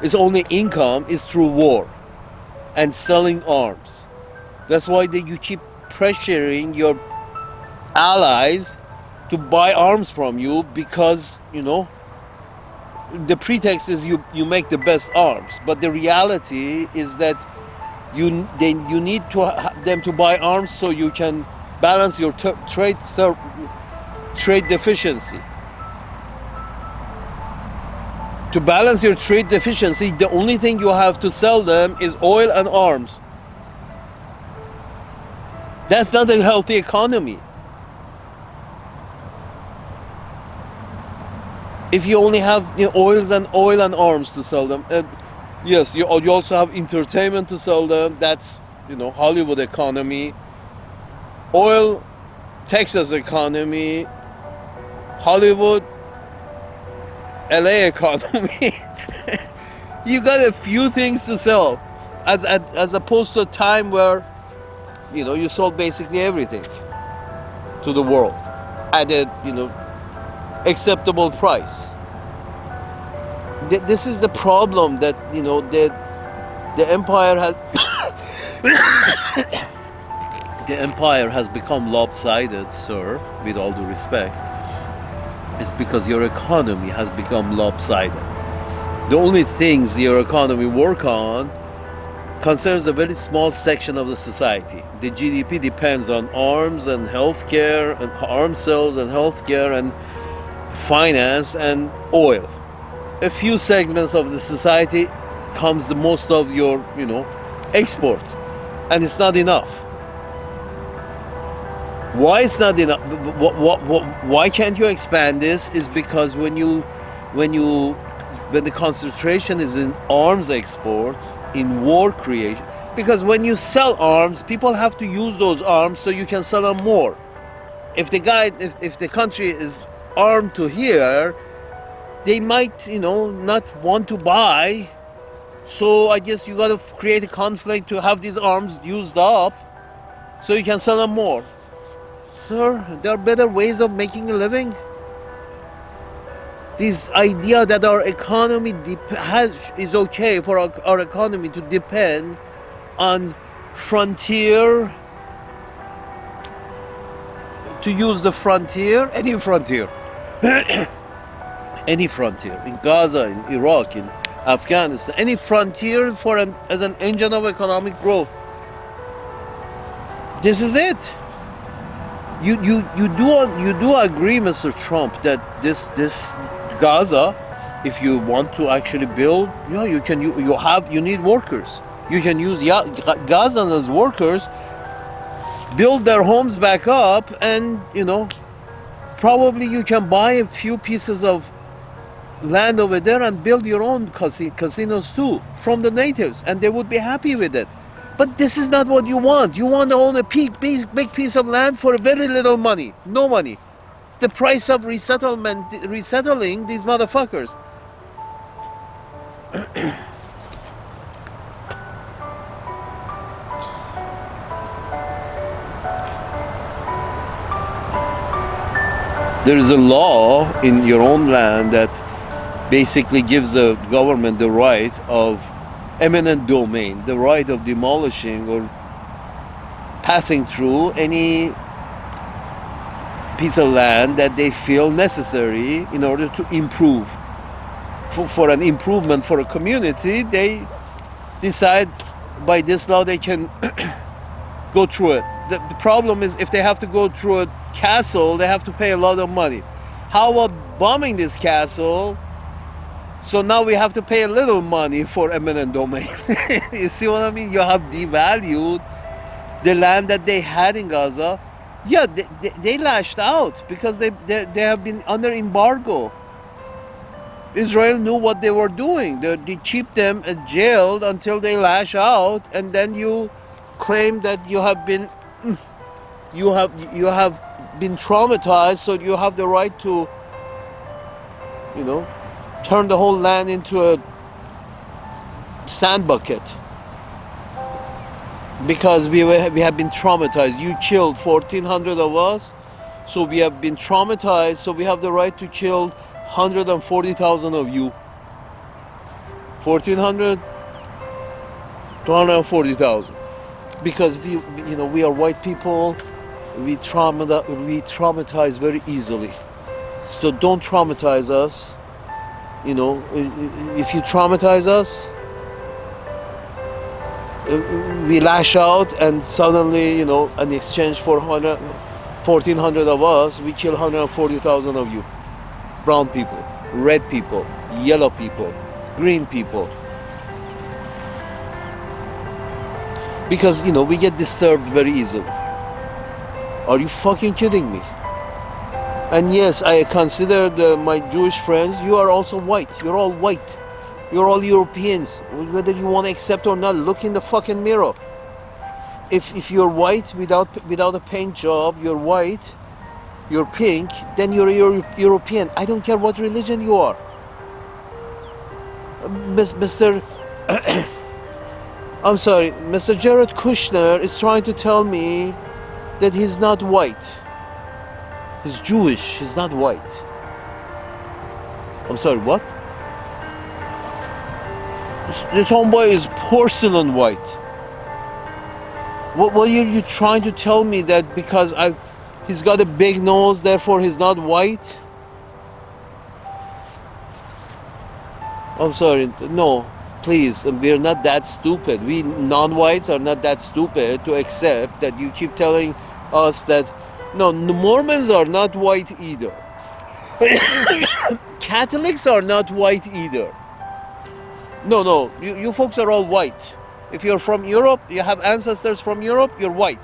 its only income is through war and selling arms. That's why you keep pressuring your allies to buy arms from you, because the pretext is you make the best arms, but the reality is that you need them to buy arms so you can balance your trade deficiency. To balance your trade deficiency, the only thing you have to sell them is oil and arms. That's not a healthy economy. If you only have, oil and arms to sell them, yes, you also have entertainment to sell them. That's, Hollywood economy, oil, Texas economy, Hollywood, LA economy. You got a few things to sell, as opposed to a time where, you sold basically everything to the world at a, acceptable price. This is the problem that, the empire has the empire has become lopsided, sir, with all due respect. It's because your economy has become lopsided. The only things your economy work on concerns a very small section of the society. The GDP depends on arms and healthcare, and arms sales and healthcare and finance and oil. A few segments of the society comes the most of your, export, and it's not enough. Why it's not enough? Why can't you expand this? Is because when the concentration is in arms exports, in war creation, because when you sell arms, people have to use those arms so you can sell them more. If the country is armed to here, they might, not want to buy. So I guess you got to create a conflict to have these arms used up so you can sell them more. Sir, there are better ways of making a living. This idea that our economy is okay for our economy to depend on frontier, to use the frontier, any frontier, any frontier, in Gaza, in Iraq, in Afghanistan, any frontier as an engine of economic growth. This is it. You do agree, Mr. Trump, that this Gaza, if you want to actually build, you need workers. You can use Gazans as workers, build their homes back up, and probably you can buy a few pieces of land over there and build your own casinos too from the natives, and they would be happy with it. But this is not what you want. You want to own a big piece of land for very little money. No money. The price of resettling these motherfuckers. There is a law in your own land that basically gives the government the right of eminent domain, the right of demolishing or passing through any piece of land that they feel necessary in order to improve. For an improvement for a community, they decide by this law they can go through it. The problem is if they have to go through a castle, they have to pay a lot of money. How about bombing this castle? So now we have to pay a little money for eminent domain. You see what I mean? You have devalued the land that they had in Gaza. Yeah, they lashed out because they have been under embargo. Israel knew what they were doing. They keep them jailed until they lash out, and then you claim that you have been traumatized, so you have the right to, turn the whole land into a sand bucket because we have been traumatized. You killed 1,400 of us, so we have been traumatized, so we have the right to kill 140,000 of you. 1,400 to 140,000, because we are white people. We traumatize very easily. So don't traumatize us. If you traumatize us, we lash out, and suddenly, in exchange for 1,400 of us, we kill 140,000 of you. Brown people, red people, yellow people, green people. Because, we get disturbed very easily. Are you fucking kidding me? And yes, I consider my Jewish friends, you are also white. You're all white. You're all Europeans. Whether you want to accept or not, look in the fucking mirror. If you're white without a paint job, you're white, you're pink, then you're European. I don't care what religion you are. Mr. I'm sorry, Mr. Jared Kushner is trying to tell me that he's not white. He's Jewish, he's not white. I'm sorry, what? This homeboy is porcelain white. What are you trying to tell me, that because he's got a big nose, therefore he's not white? I'm sorry, no, please, we're not that stupid. We non-whites are not that stupid to accept that you keep telling us that, no, the Mormons are not white either. Catholics are not white either. No, you folks are all white. If you're from Europe, you have ancestors from Europe, you're white.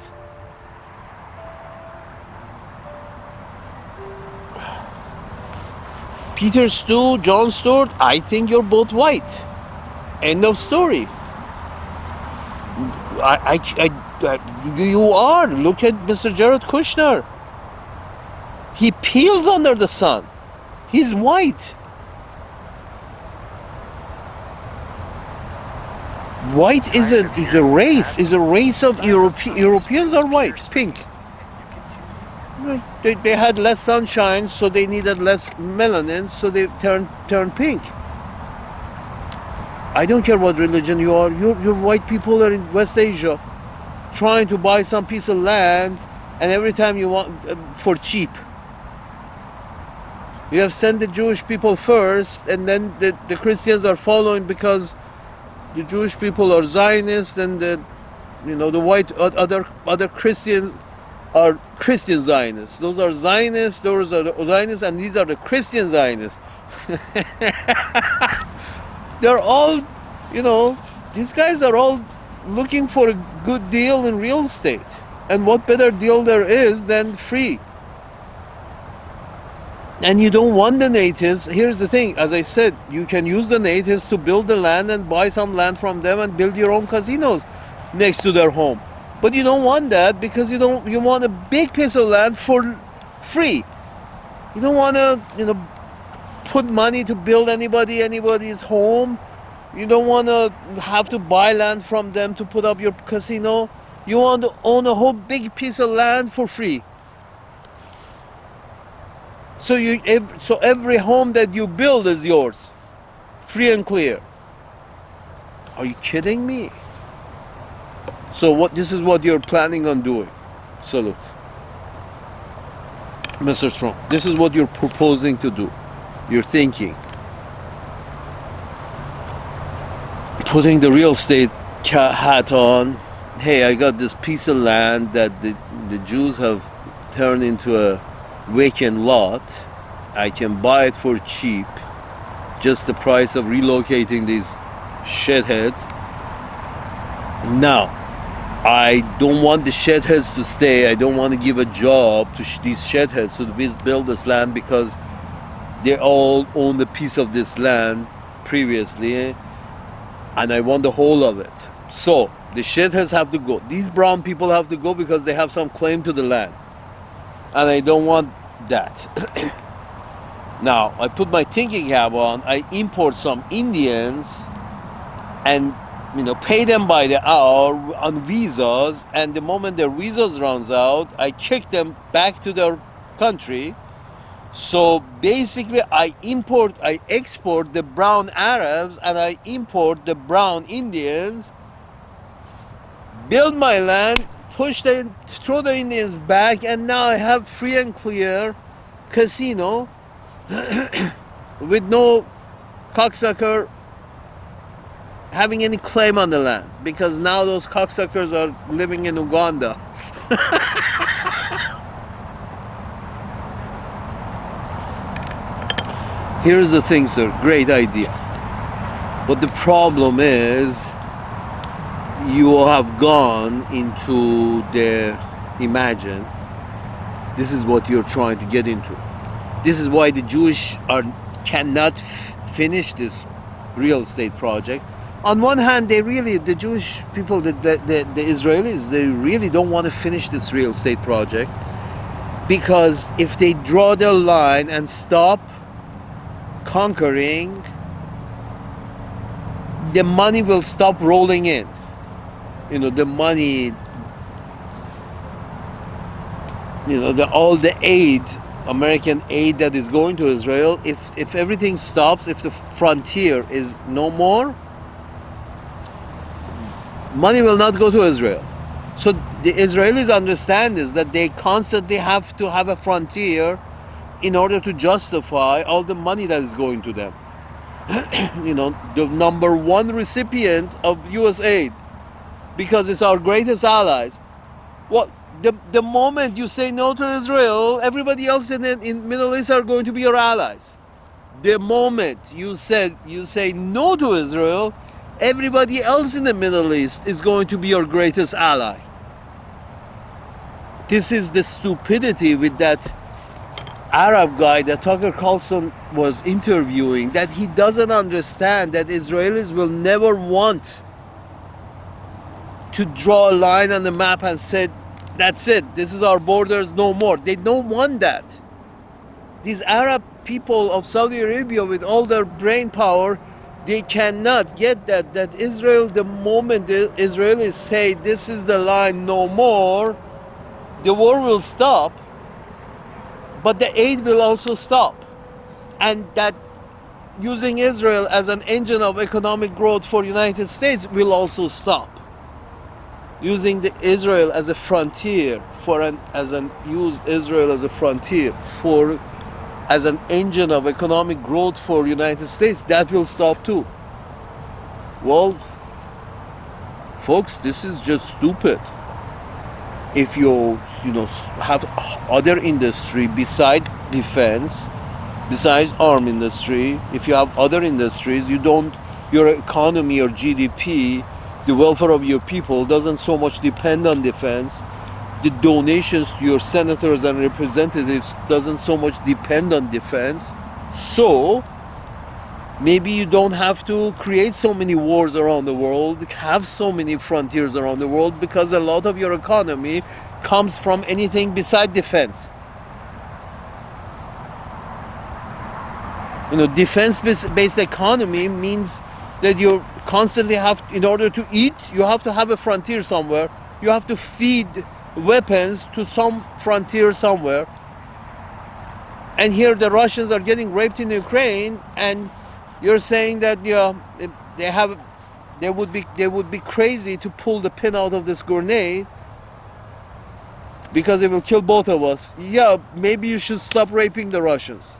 Peter Stu, John Stewart, I think you're both white. End of story. You are. Look at Mr. Jared Kushner. He peels under the sun. He's white. White is a race. Is a race of Europeans are white, pink. They had less sunshine, so they needed less melanin, so they turned pink. I don't care what religion you are. You're white people are in West Asia, trying to buy some piece of land, and every time you want for cheap. You have sent the Jewish people first, and then the Christians are following because the Jewish people are Zionists, and the white other Christians are Christian Zionists. Those are Zionists, those are the Zionists, and these are the Christian Zionists. They're all, these guys are all looking for a good deal in real estate. And what better deal there is than free? And you don't want the natives. Here's the thing, as I said, you can use the natives to build the land and buy some land from them and build your own casinos next to their home. But you don't want that because you want a big piece of land for free. You don't want to, put money to build anybody's home. You don't want to have to buy land from them to put up your casino. You want to own a whole big piece of land for free. So every home that you build is yours, free and clear. Are you kidding me? So this is what you're planning on doing. Salute. Mr. Trump, this is what you're proposing to do. You're thinking. Putting the real estate hat on. Hey, I got this piece of land that the Jews have turned into a vacant lot. I can buy it for cheap. Just the price of relocating these shitheads. Now, I don't want the shitheads to stay. I don't want to give a job to these shitheads to build this land because they all owned a piece of this land previously, and I want the whole of it. So the shitheads have to go. These brown people have to go because they have some claim to the land, and I don't want that. Now I put my thinking cap on. I import some Indians and pay them by the hour on visas, and the moment their visas runs out, I kick them back to their country. So basically I export the brown Arabs and I import the brown Indians, build my land, throw the Indians back, and now I have free and clear casino with no cocksucker having any claim on the land, because now those cocksuckers are living in Uganda. Here's the thing, sir, great idea. But the problem is you have gone into the imagine. This is what you're trying to get into. This is why the Jewish cannot finish this real estate project. On one hand, the Jewish people, the Israelis, they really don't want to finish this real estate project, because if they draw their line and stop conquering, the money will stop rolling in. The money, all the aid, American aid that is going to Israel, if everything stops, if the frontier is no more, money will not go to Israel. So the Israelis understand this, that they constantly have to have a frontier in order to justify all the money that is going to them. The number one recipient of US aid, because it's our greatest allies. Well, the moment you say no to Israel, everybody else in Middle East are going to be your allies. The moment you say no to Israel, everybody else in the Middle East is going to be your greatest ally. This is the stupidity with that Arab guy that Tucker Carlson was interviewing, that he doesn't understand that Israelis will never want to draw a line on the map and say, that's it, this is our borders, no more. They don't want that. These Arab people of Saudi Arabia, with all their brain power, they cannot get that Israel, the moment the Israelis say this is the line, no more, the war will stop, but the aid will also stop. And that using Israel as an engine of economic growth for United States will also stop. Using Israel as a frontier Israel as a frontier as an engine of economic growth for United States, that will stop too. Well, folks, this is just stupid. If you have other industry besides defense, besides arm industry, if you have other industries, your economy or GDP, the welfare of your people doesn't so much depend on defense. The donations to your senators and representatives doesn't so much depend on defense. So maybe you don't have to create so many wars around the world, have so many frontiers around the world, because a lot of your economy comes from anything beside defense. Defense-based economy means that you constantly in order to eat, you have to have a frontier somewhere. You have to feed weapons to some frontier somewhere. And here the Russians are getting raped in Ukraine, and you're saying that they would be crazy to pull the pin out of this grenade because it will kill both of us. Yeah, maybe you should stop raping the Russians.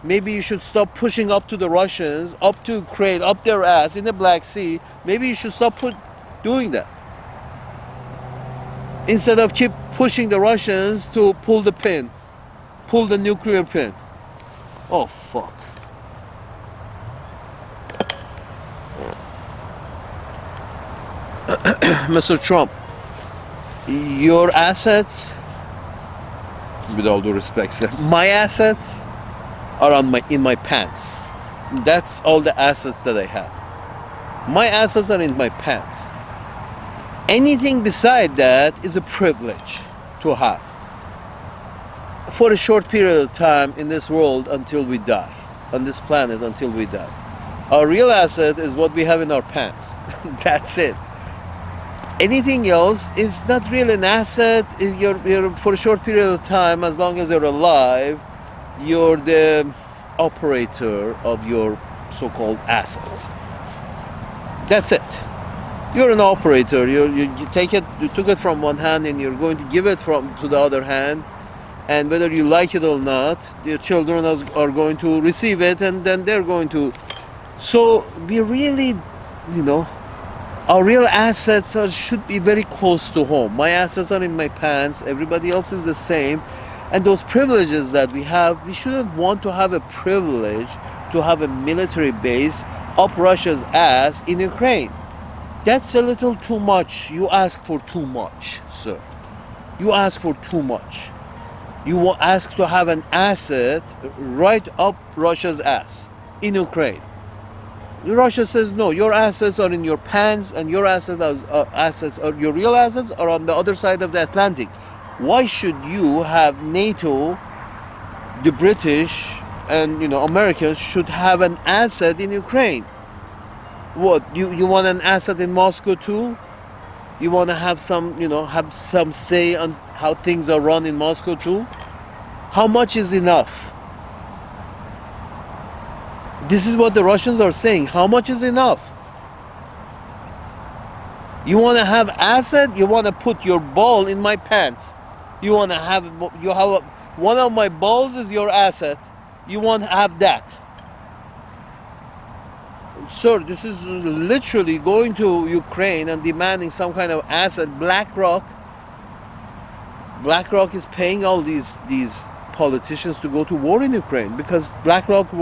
Maybe you should stop pushing up to the Russians, up to Ukraine, up their ass in the Black Sea. Maybe you should stop doing that. Instead of keep pushing the Russians to pull the pin, pull the nuclear pin. Oh, fuck. Mr. Trump, your assets, with all due respect, sir, my assets are in my pants. That's all the assets that I have. My assets are in my pants. Anything beside that is a privilege to have for a short period of time in this world until we die, on this planet until we die. Our real asset is what we have in our pants. That's it. Anything else is not really an asset. You're for a short period of time, as long as you're alive, you're the operator of your so-called assets. That's it. You're an operator. You took it from one hand, and you're going to give it to the other hand. And whether you like it or not, your children are going to receive it, and then they're going to. So we really, our real assets should be very close to home. My assets are in my pants. Everybody else is the same. And those privileges that we have, we shouldn't want to have a privilege to have a military base up Russia's ass in Ukraine. That's a little too much. You ask for too much, sir. You ask for too much. You ask to have an asset right up Russia's ass in Ukraine. Russia says no. Your assets are in your pants, and your assets are your real assets are on the other side of the Atlantic. Why should you have NATO, the British, and Americans should have an asset in Ukraine? What, you want an asset in Moscow too? You want to have some say on how things are run in Moscow too? How much is enough? This is what the Russians are saying. How much is enough? You want to have asset? You want to put your ball in my pants? You want to have one of my balls is your asset. You want to have that? Sir, this is literally going to Ukraine and demanding some kind of asset. BlackRock is paying all these politicians to go to war in Ukraine because BlackRock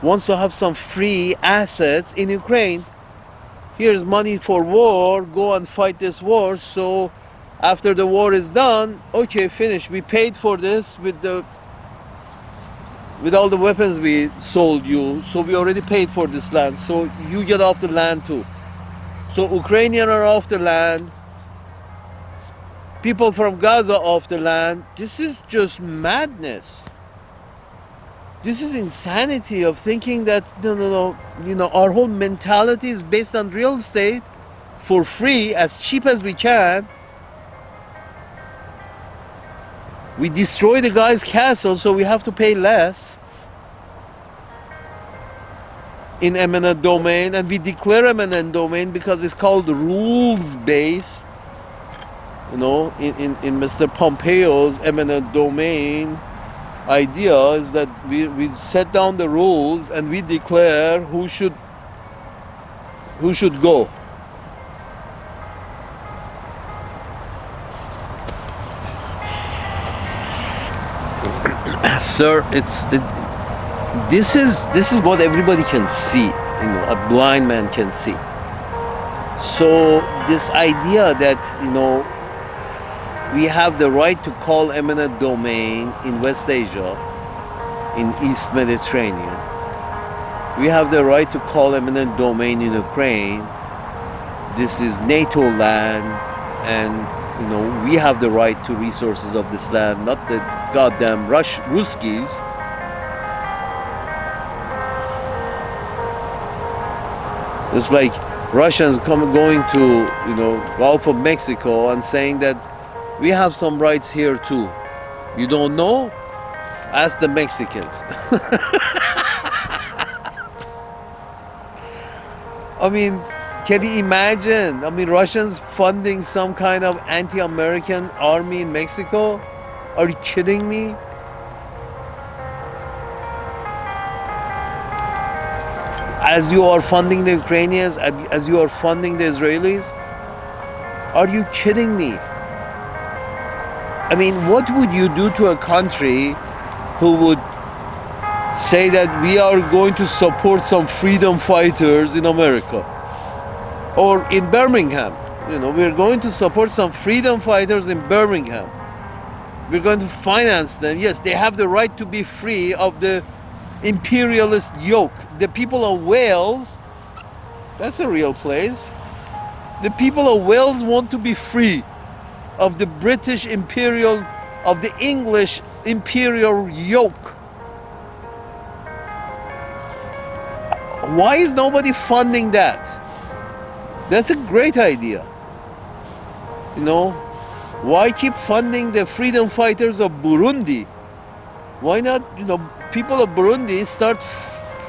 wants to have some free assets in Ukraine. Here's money for war, go and fight this war, so after the war is done, okay, finish. We paid for this with all the weapons we sold you, so we already paid for this land, so you get off the land too. So Ukrainians are off the land, people from Gaza off the land. This is just madness. This is insanity of thinking that no, our whole mentality is based on real estate for free, as cheap as we can. We destroy the guy's castle, so we have to pay less in eminent domain, and we declare eminent domain because it's called rules-based. In Mr. Pompeo's eminent domain idea is that we set down the rules and we declare who should go. Sir, this is what everybody can see. A blind man can see. So this idea that we have the right to call eminent domain in West Asia, in East Mediterranean. We have the right to call eminent domain in Ukraine. This is NATO land, and we have the right to resources of this land, not the goddamn Ruskies. It's like Russians going to Gulf of Mexico and saying that we have some rights here too. You don't know? Ask the Mexicans. I mean, can you imagine? I mean, Russians funding some kind of anti-American army in Mexico? Are you kidding me? As you are funding the Ukrainians, as you are funding the Israelis? Are you kidding me? I mean, what would you do to a country who would say that we are going to support some freedom fighters in America? Or in Birmingham, we're going to support some freedom fighters in Birmingham. We're going to finance them. Yes, they have the right to be free of the imperialist yoke. The people of Wales, that's a real place. The people of Wales want to be free of the British imperial, of the English imperial yoke. Why is nobody funding that? That's a great idea. Why keep funding the freedom fighters of Burundi? Why not, people of Burundi start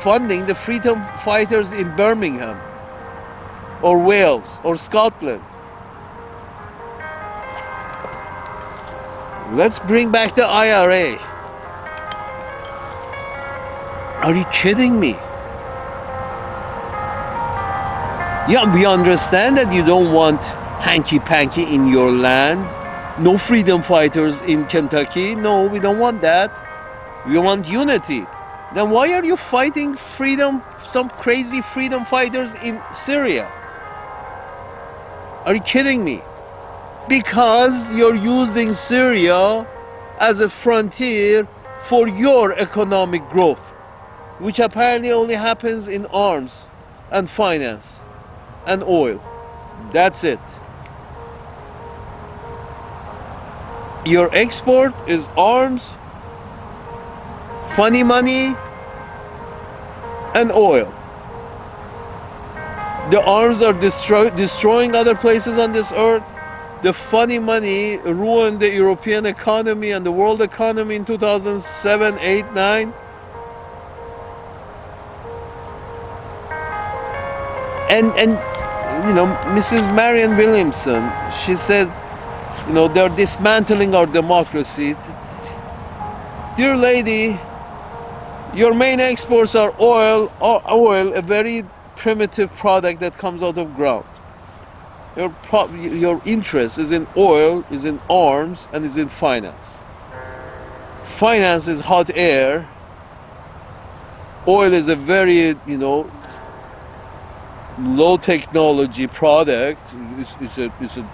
funding the freedom fighters in Birmingham or Wales or Scotland? Let's bring back the IRA. Are you kidding me? Yeah, we understand that you don't want hanky-panky in your land. No freedom fighters in Kentucky. No, we don't want that. We want unity. Then why are you fighting some crazy freedom fighters in Syria? Are you kidding me? Because you're using Syria as a frontier for your economic growth, which apparently only happens in arms and finance and oil. That's it. Your export is arms, funny money, and oil. The arms are destroying other places on this earth. The funny money ruined the European economy and the world economy in 2007, 8, 9. And you know, Mrs. Marianne Williamson, she says, you know, they're dismantling our democracy. Dear lady, your main exports are oil, a very primitive product that comes out of ground. Your interest is in oil, is in arms, and is in finance. Finance is hot air. Oil is a very, you know, low technology product. It's a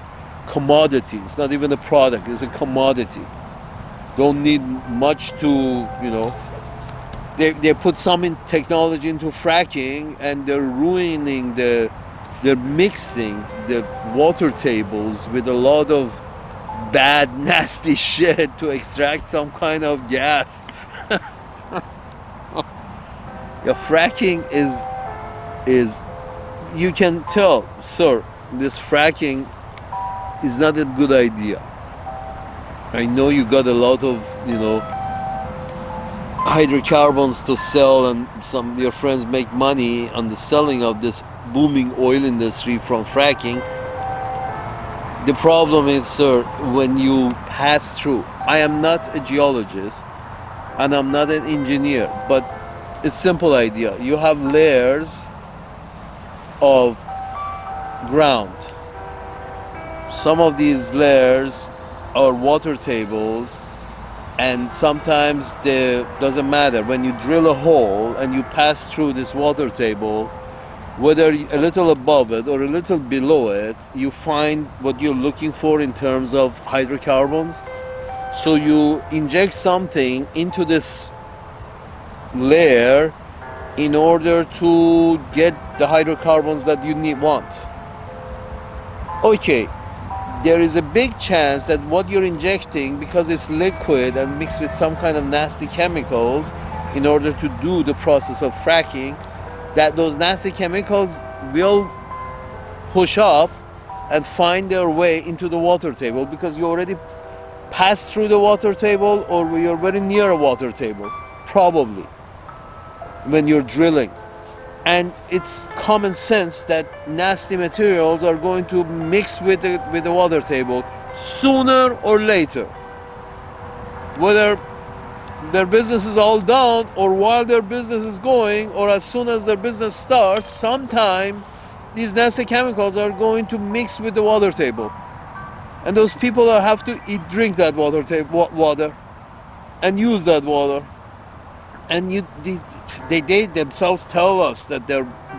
commodity. It's not even a product, it's a commodity. Don't need much to, you know, they put some technology into fracking, and they're ruining they're mixing the water tables with a lot of bad, nasty shit to extract some kind of gas. Yeah, fracking is you can tell, sir, this fracking is not a good idea. I know you got a lot of, you know, hydrocarbons to sell, and some of your friends make money on the selling of this booming oil industry from fracking. The problem is, sir, when you pass through, I am not a geologist and I'm not an engineer, but it's a simple idea. You have layers of ground. Some of these layers are water tables, and sometimes doesn't matter. When you drill a hole and you pass through this water table, whether a little above it or a little below it, you find what you're looking for in terms of hydrocarbons. So you inject something into this layer in order to get the hydrocarbons that you want. Okay, there is a big chance that what you're injecting, because it's liquid and mixed with some kind of nasty chemicals in order to do the process of fracking, that those nasty chemicals will push up and find their way into the water table, because you already passed through the water table, or you're very near a water table, probably, when you're drilling. And it's common sense that nasty materials are going to mix with the water table sooner or later. Whether their business is all down, or while their business is going, or as soon as their business starts, sometime these nasty chemicals are going to mix with the water table. And those people have to drink that water and use that water. And they themselves tell us that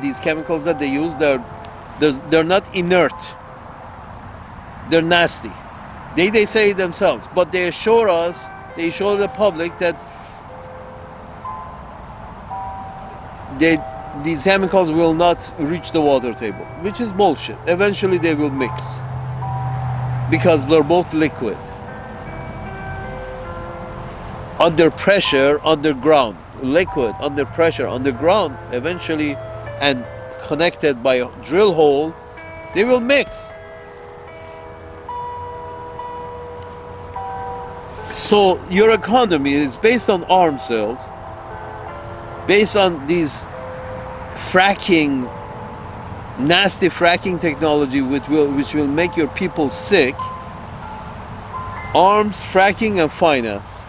these chemicals that they use, they're not inert. They're nasty. They say it themselves, but they assure the public that these chemicals will not reach the water table, which is bullshit. Eventually they will mix, because they're both liquid. Under pressure, underground. Liquid, under pressure, underground, eventually, and connected by a drill hole, they will mix. So your economy is based on arms sales, based on these fracking, nasty fracking technology, which will make your people sick. Arms, fracking, and finance.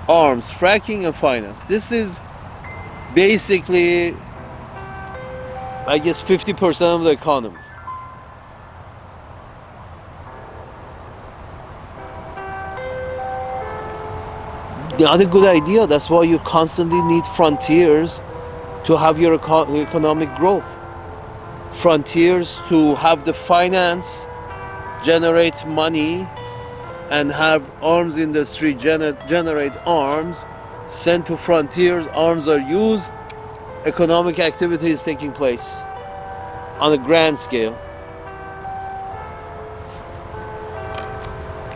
Arms, fracking, and finance. This is basically, I guess, 50% of the economy. Not a good idea. That's why you constantly need frontiers to have your economic growth. Frontiers to have the finance generate money and have arms industry generate arms, sent to frontiers, arms are used, economic activity is taking place on a grand scale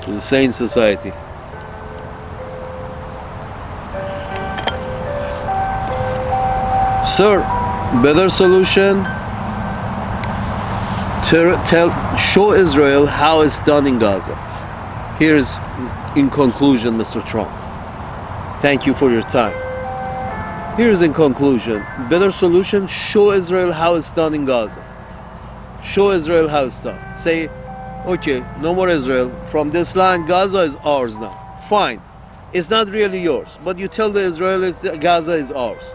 to the sane society. Sir, better solution, show Israel how it's done in Gaza. Here's in conclusion, Mr. Trump. Thank you for your time. Here's in conclusion, better solution, show Israel how it's done in Gaza. Show Israel how it's done. Say, okay, no more Israel. From this land, Gaza is ours now. Fine. It's not really yours, but you tell the Israelis that Gaza is ours.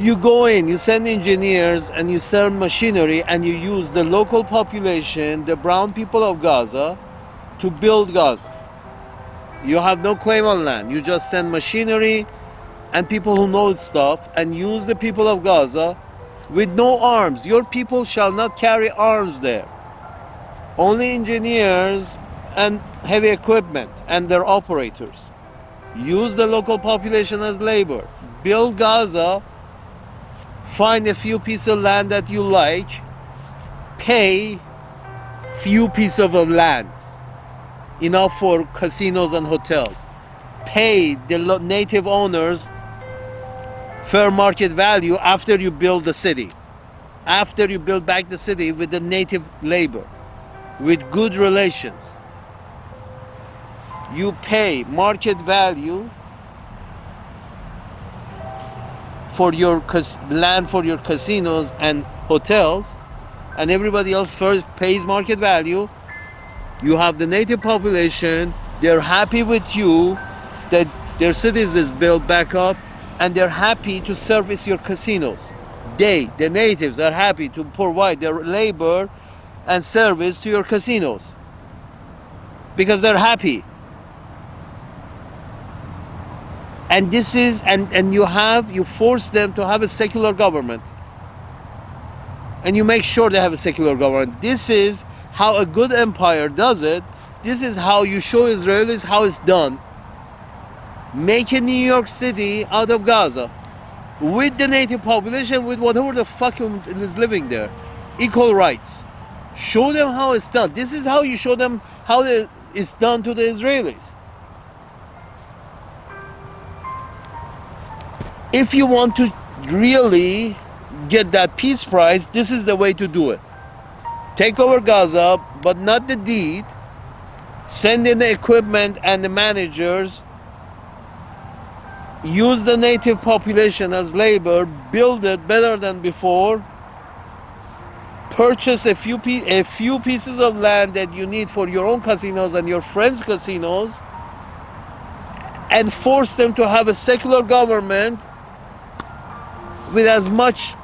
You go in, you send engineers and you send machinery and you use the local population, the brown people of Gaza, to build Gaza. You have no claim on land. You just send machinery and people who know stuff and use the people of Gaza with no arms. Your people shall not carry arms there. Only engineers and heavy equipment and their operators. Use the local population as labor. Build Gaza. Find a few pieces of land that you like. Pay few pieces of land. Enough for casinos and hotels. Pay the native owners fair market value after you build the city. After you build back the city with the native labor. With good relations. You pay market value for your land for your casinos and hotels, and everybody else first pays market value. You have the native population, they're happy with you that their cities is built back up, and they're happy to service your casinos. The natives, are happy to provide their labor and service to your casinos because they're happy. And this is, and you force them to have a secular government. And you make sure they have a secular government. This is how a good empire does it. This is how you show Israelis how it's done. Make a New York City out of Gaza. With the native population, with whatever the fuck is living there. Equal rights. Show them how it's done. This is how you show them how it's done to the Israelis. If you want to really get that peace prize, this is the way to do it. Take over Gaza, but not the deed. Send in the equipment and the managers. Use the native population as labor. Build it better than before. Purchase a few pieces of land that you need for your own casinos and your friends' casinos. And force them to have a secular government with as much,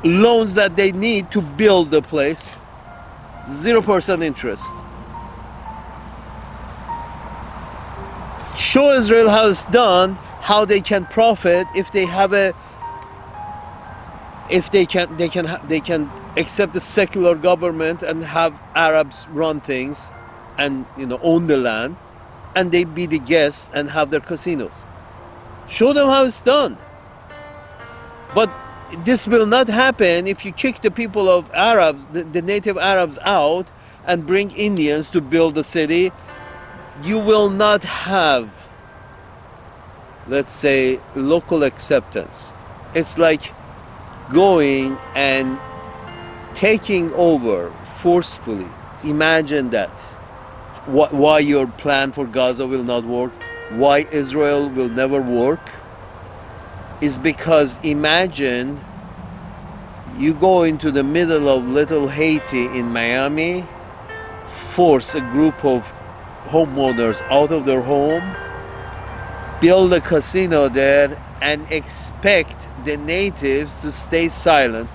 loans that they need to build the place. 0% interest. Show Israel how it's done, how they can profit if they have they can accept the secular government and have Arabs run things and own the land, and they be the guests and have their casinos. Show them how it's done. But this will not happen if you kick the people of Arabs, the native Arabs out and bring Indians to build the city. You will not have, let's say, local acceptance. It's like going and taking over forcefully. Imagine that. Why your plan for Gaza will not work, why Israel will never work, is because imagine you go into the middle of Little Haiti in Miami, force a group of homeowners out of their home, build a casino there, and expect the natives to stay silent.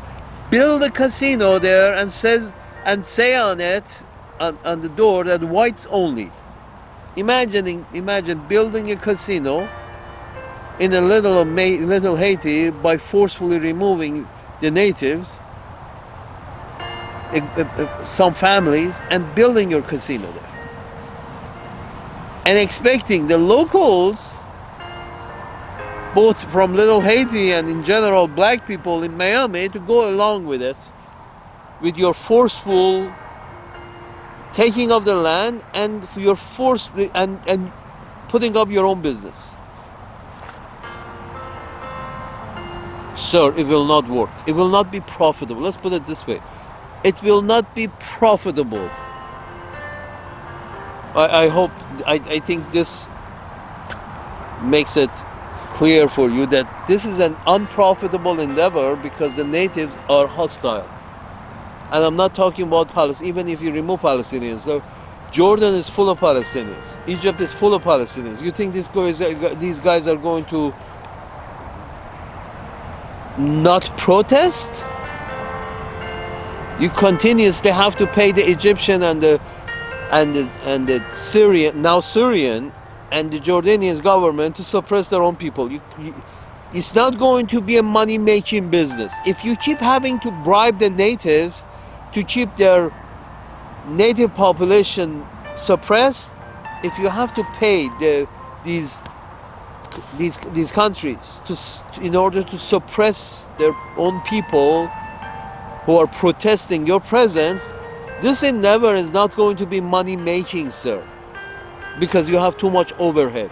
Build a casino there and say on it, on the door, that whites only. Imagine building a casino in a little Haiti by forcefully removing the natives some families and building your casino there, and expecting the locals, both from Little Haiti and in general black people in Miami, to go along with it, with your forceful taking of the land and your force and putting up your own business. Sir, it will not work. It will not be profitable. Let's put it this way. It will not be profitable. I think this makes it clear for you that this is an unprofitable endeavor because the natives are hostile. And I'm not talking about Palestine, even if you remove Palestinians. So Jordan is full of Palestinians. Egypt is full of Palestinians. You think these guys are going to not protest? You continuously have to pay the Egyptian and the Syrian, now Syrian, and the Jordanian government to suppress their own people. It's not going to be a money-making business. If you keep having to bribe the natives to keep their native population suppressed, if you have to pay these countries in order to suppress their own people who are protesting your presence, this endeavor is not going to be money-making, sir, because you have too much overhead.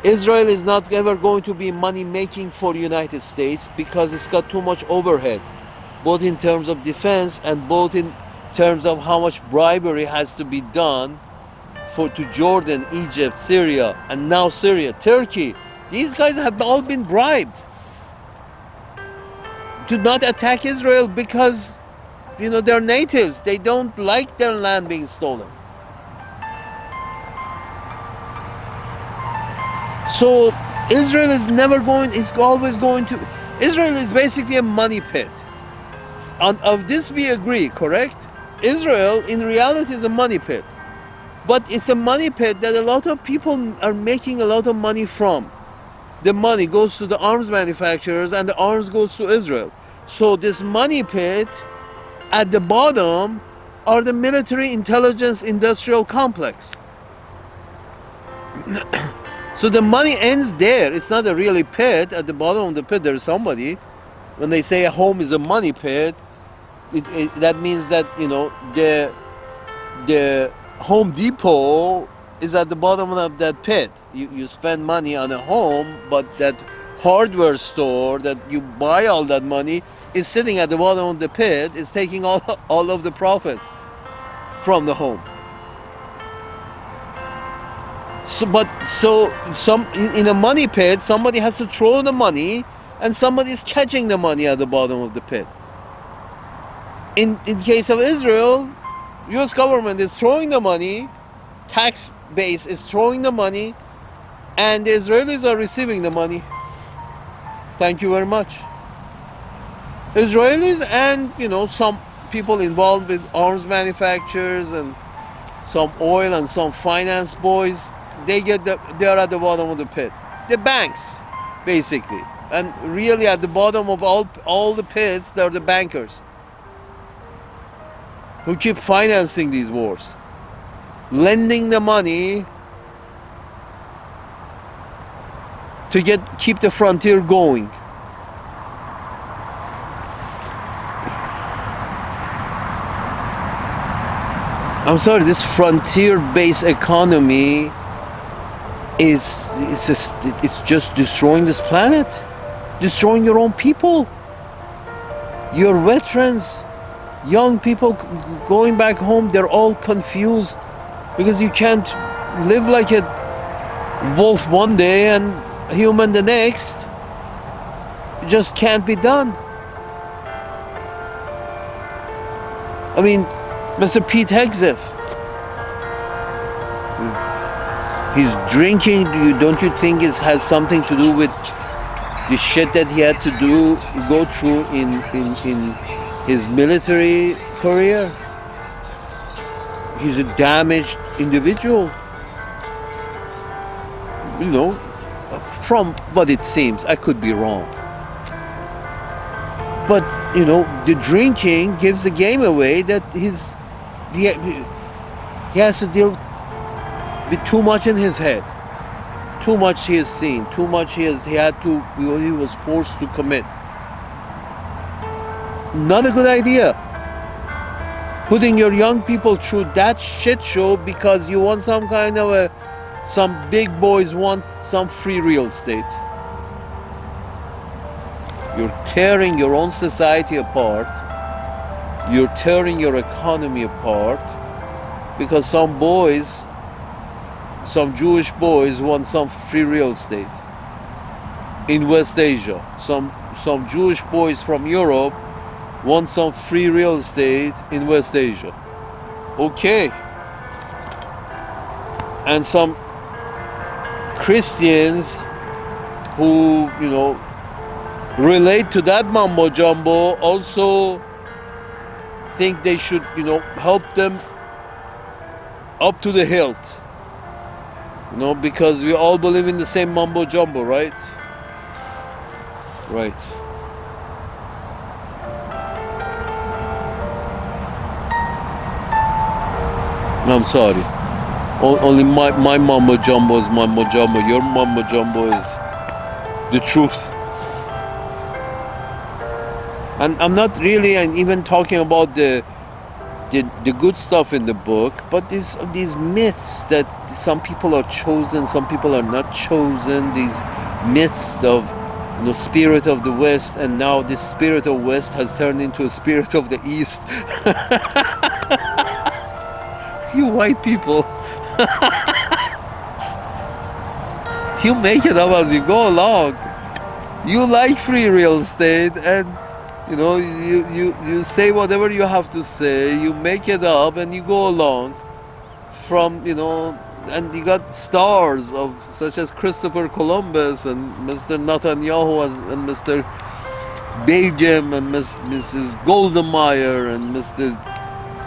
Israel is not ever going to be money-making for the United States because it's got too much overhead, both in terms of defense and both in terms of how much bribery has to be done to Jordan, Egypt, Syria, and now Syria, Turkey. These guys have all been bribed to not attack Israel because, they're natives. They don't like their land being stolen. So Israel is always going to, Israel is basically a money pit. Of this we agree, correct? Israel in reality is a money pit. But it's a money pit that a lot of people are making a lot of money from. The money goes to the arms manufacturers and the arms goes to Israel. So this money pit, at the bottom, are the military intelligence industrial complex. So the money ends there. It's not a really pit. At the bottom of the pit there's somebody. When they say a home is a money pit, that means that, the Home Depot is at the bottom of that pit. You spend money on a home, but that hardware store that you buy all that money is sitting at the bottom of the pit, is taking all of the profits from the home. In a money pit, somebody has to throw the money and somebody is catching the money at the bottom of the pit. In case of Israel, US government is throwing the money, tax base is throwing the money, and the Israelis are receiving the money. Thank you very much. Israelis and, some people involved with arms manufacturers and some oil and some finance boys, they are at the bottom of the pit. The banks, basically. And really at the bottom of all the pits, they're the bankers who keep financing these wars, lending the money to keep the frontier going. I'm sorry, this frontier-based economy it's just destroying this planet, destroying your own people, your veterans. Young people going back home, they're all confused because you can't live like a wolf one day and a human the next. It just can't be done. I mean, Mr. Pete Hegseth, he's drinking. Don't you think it has something to do with the shit that he had to go through in his military career? He's a damaged individual, from what it seems. I could be wrong, but the drinking gives the game away that he has to deal with too much in his head, too much he has seen, too much he was forced to commit. Not a good idea. Putting your young people through that shit show because you want some big boys want some free real estate. You're tearing your own society apart. You're tearing your economy apart because some Jewish boys want some free real estate in West Asia. Some Jewish boys from Europe want some free real estate in West Asia. Okay. And some Christians who, relate to that mumbo jumbo also think they should, help them up to the hilt. Because we all believe in the same mumbo jumbo, right? Right. I'm sorry. Only my mumbo jumbo is mumbo jumbo. Your mumbo jumbo is the truth. And I'm not really even talking about the good stuff in the book, but these myths that some people are chosen, some people are not chosen. These myths of spirit of the West, and now this spirit of West has turned into a spirit of the East. You white people. You make it up as you go along. You like free real estate, and you say whatever you have to say. You make it up and you go along from and you got stars of such as Christopher Columbus and Mr. Netanyahu and Mr. Begum and Mrs. Goldenmeyer and Mr.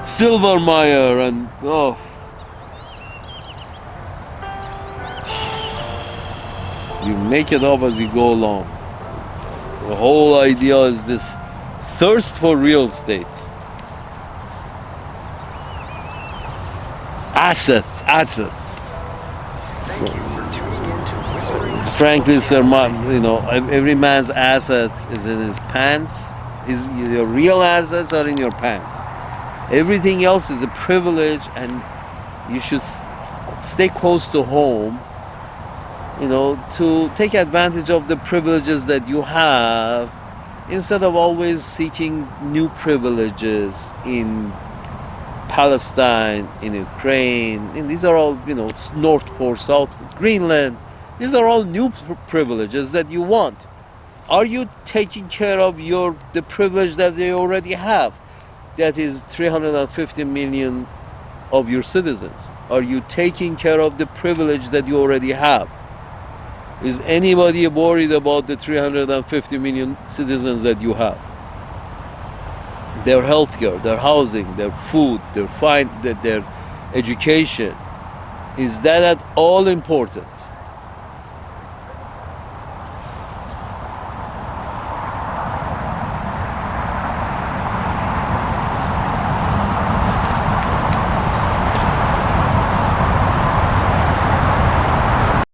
Silvermeyer and you make it up as you go along. The whole idea is this thirst for real estate. Assets. Thank you for tuning in to Whispering. Frankly, sir, every man's assets is in his pants. Your real assets are in your pants. Everything else is a privilege, and you should stay close to home, to take advantage of the privileges that you have, instead of always seeking new privileges in Palestine, in Ukraine, and these are all, North Pole, South Greenland. These are all new privileges that you want. Are you taking care of the privilege that they already have? That is 350 million of your citizens. Are you taking care of the privilege that you already have? Is anybody worried about the 350 million citizens that you have? Their healthcare, their housing, their food, their education. Is that at all important?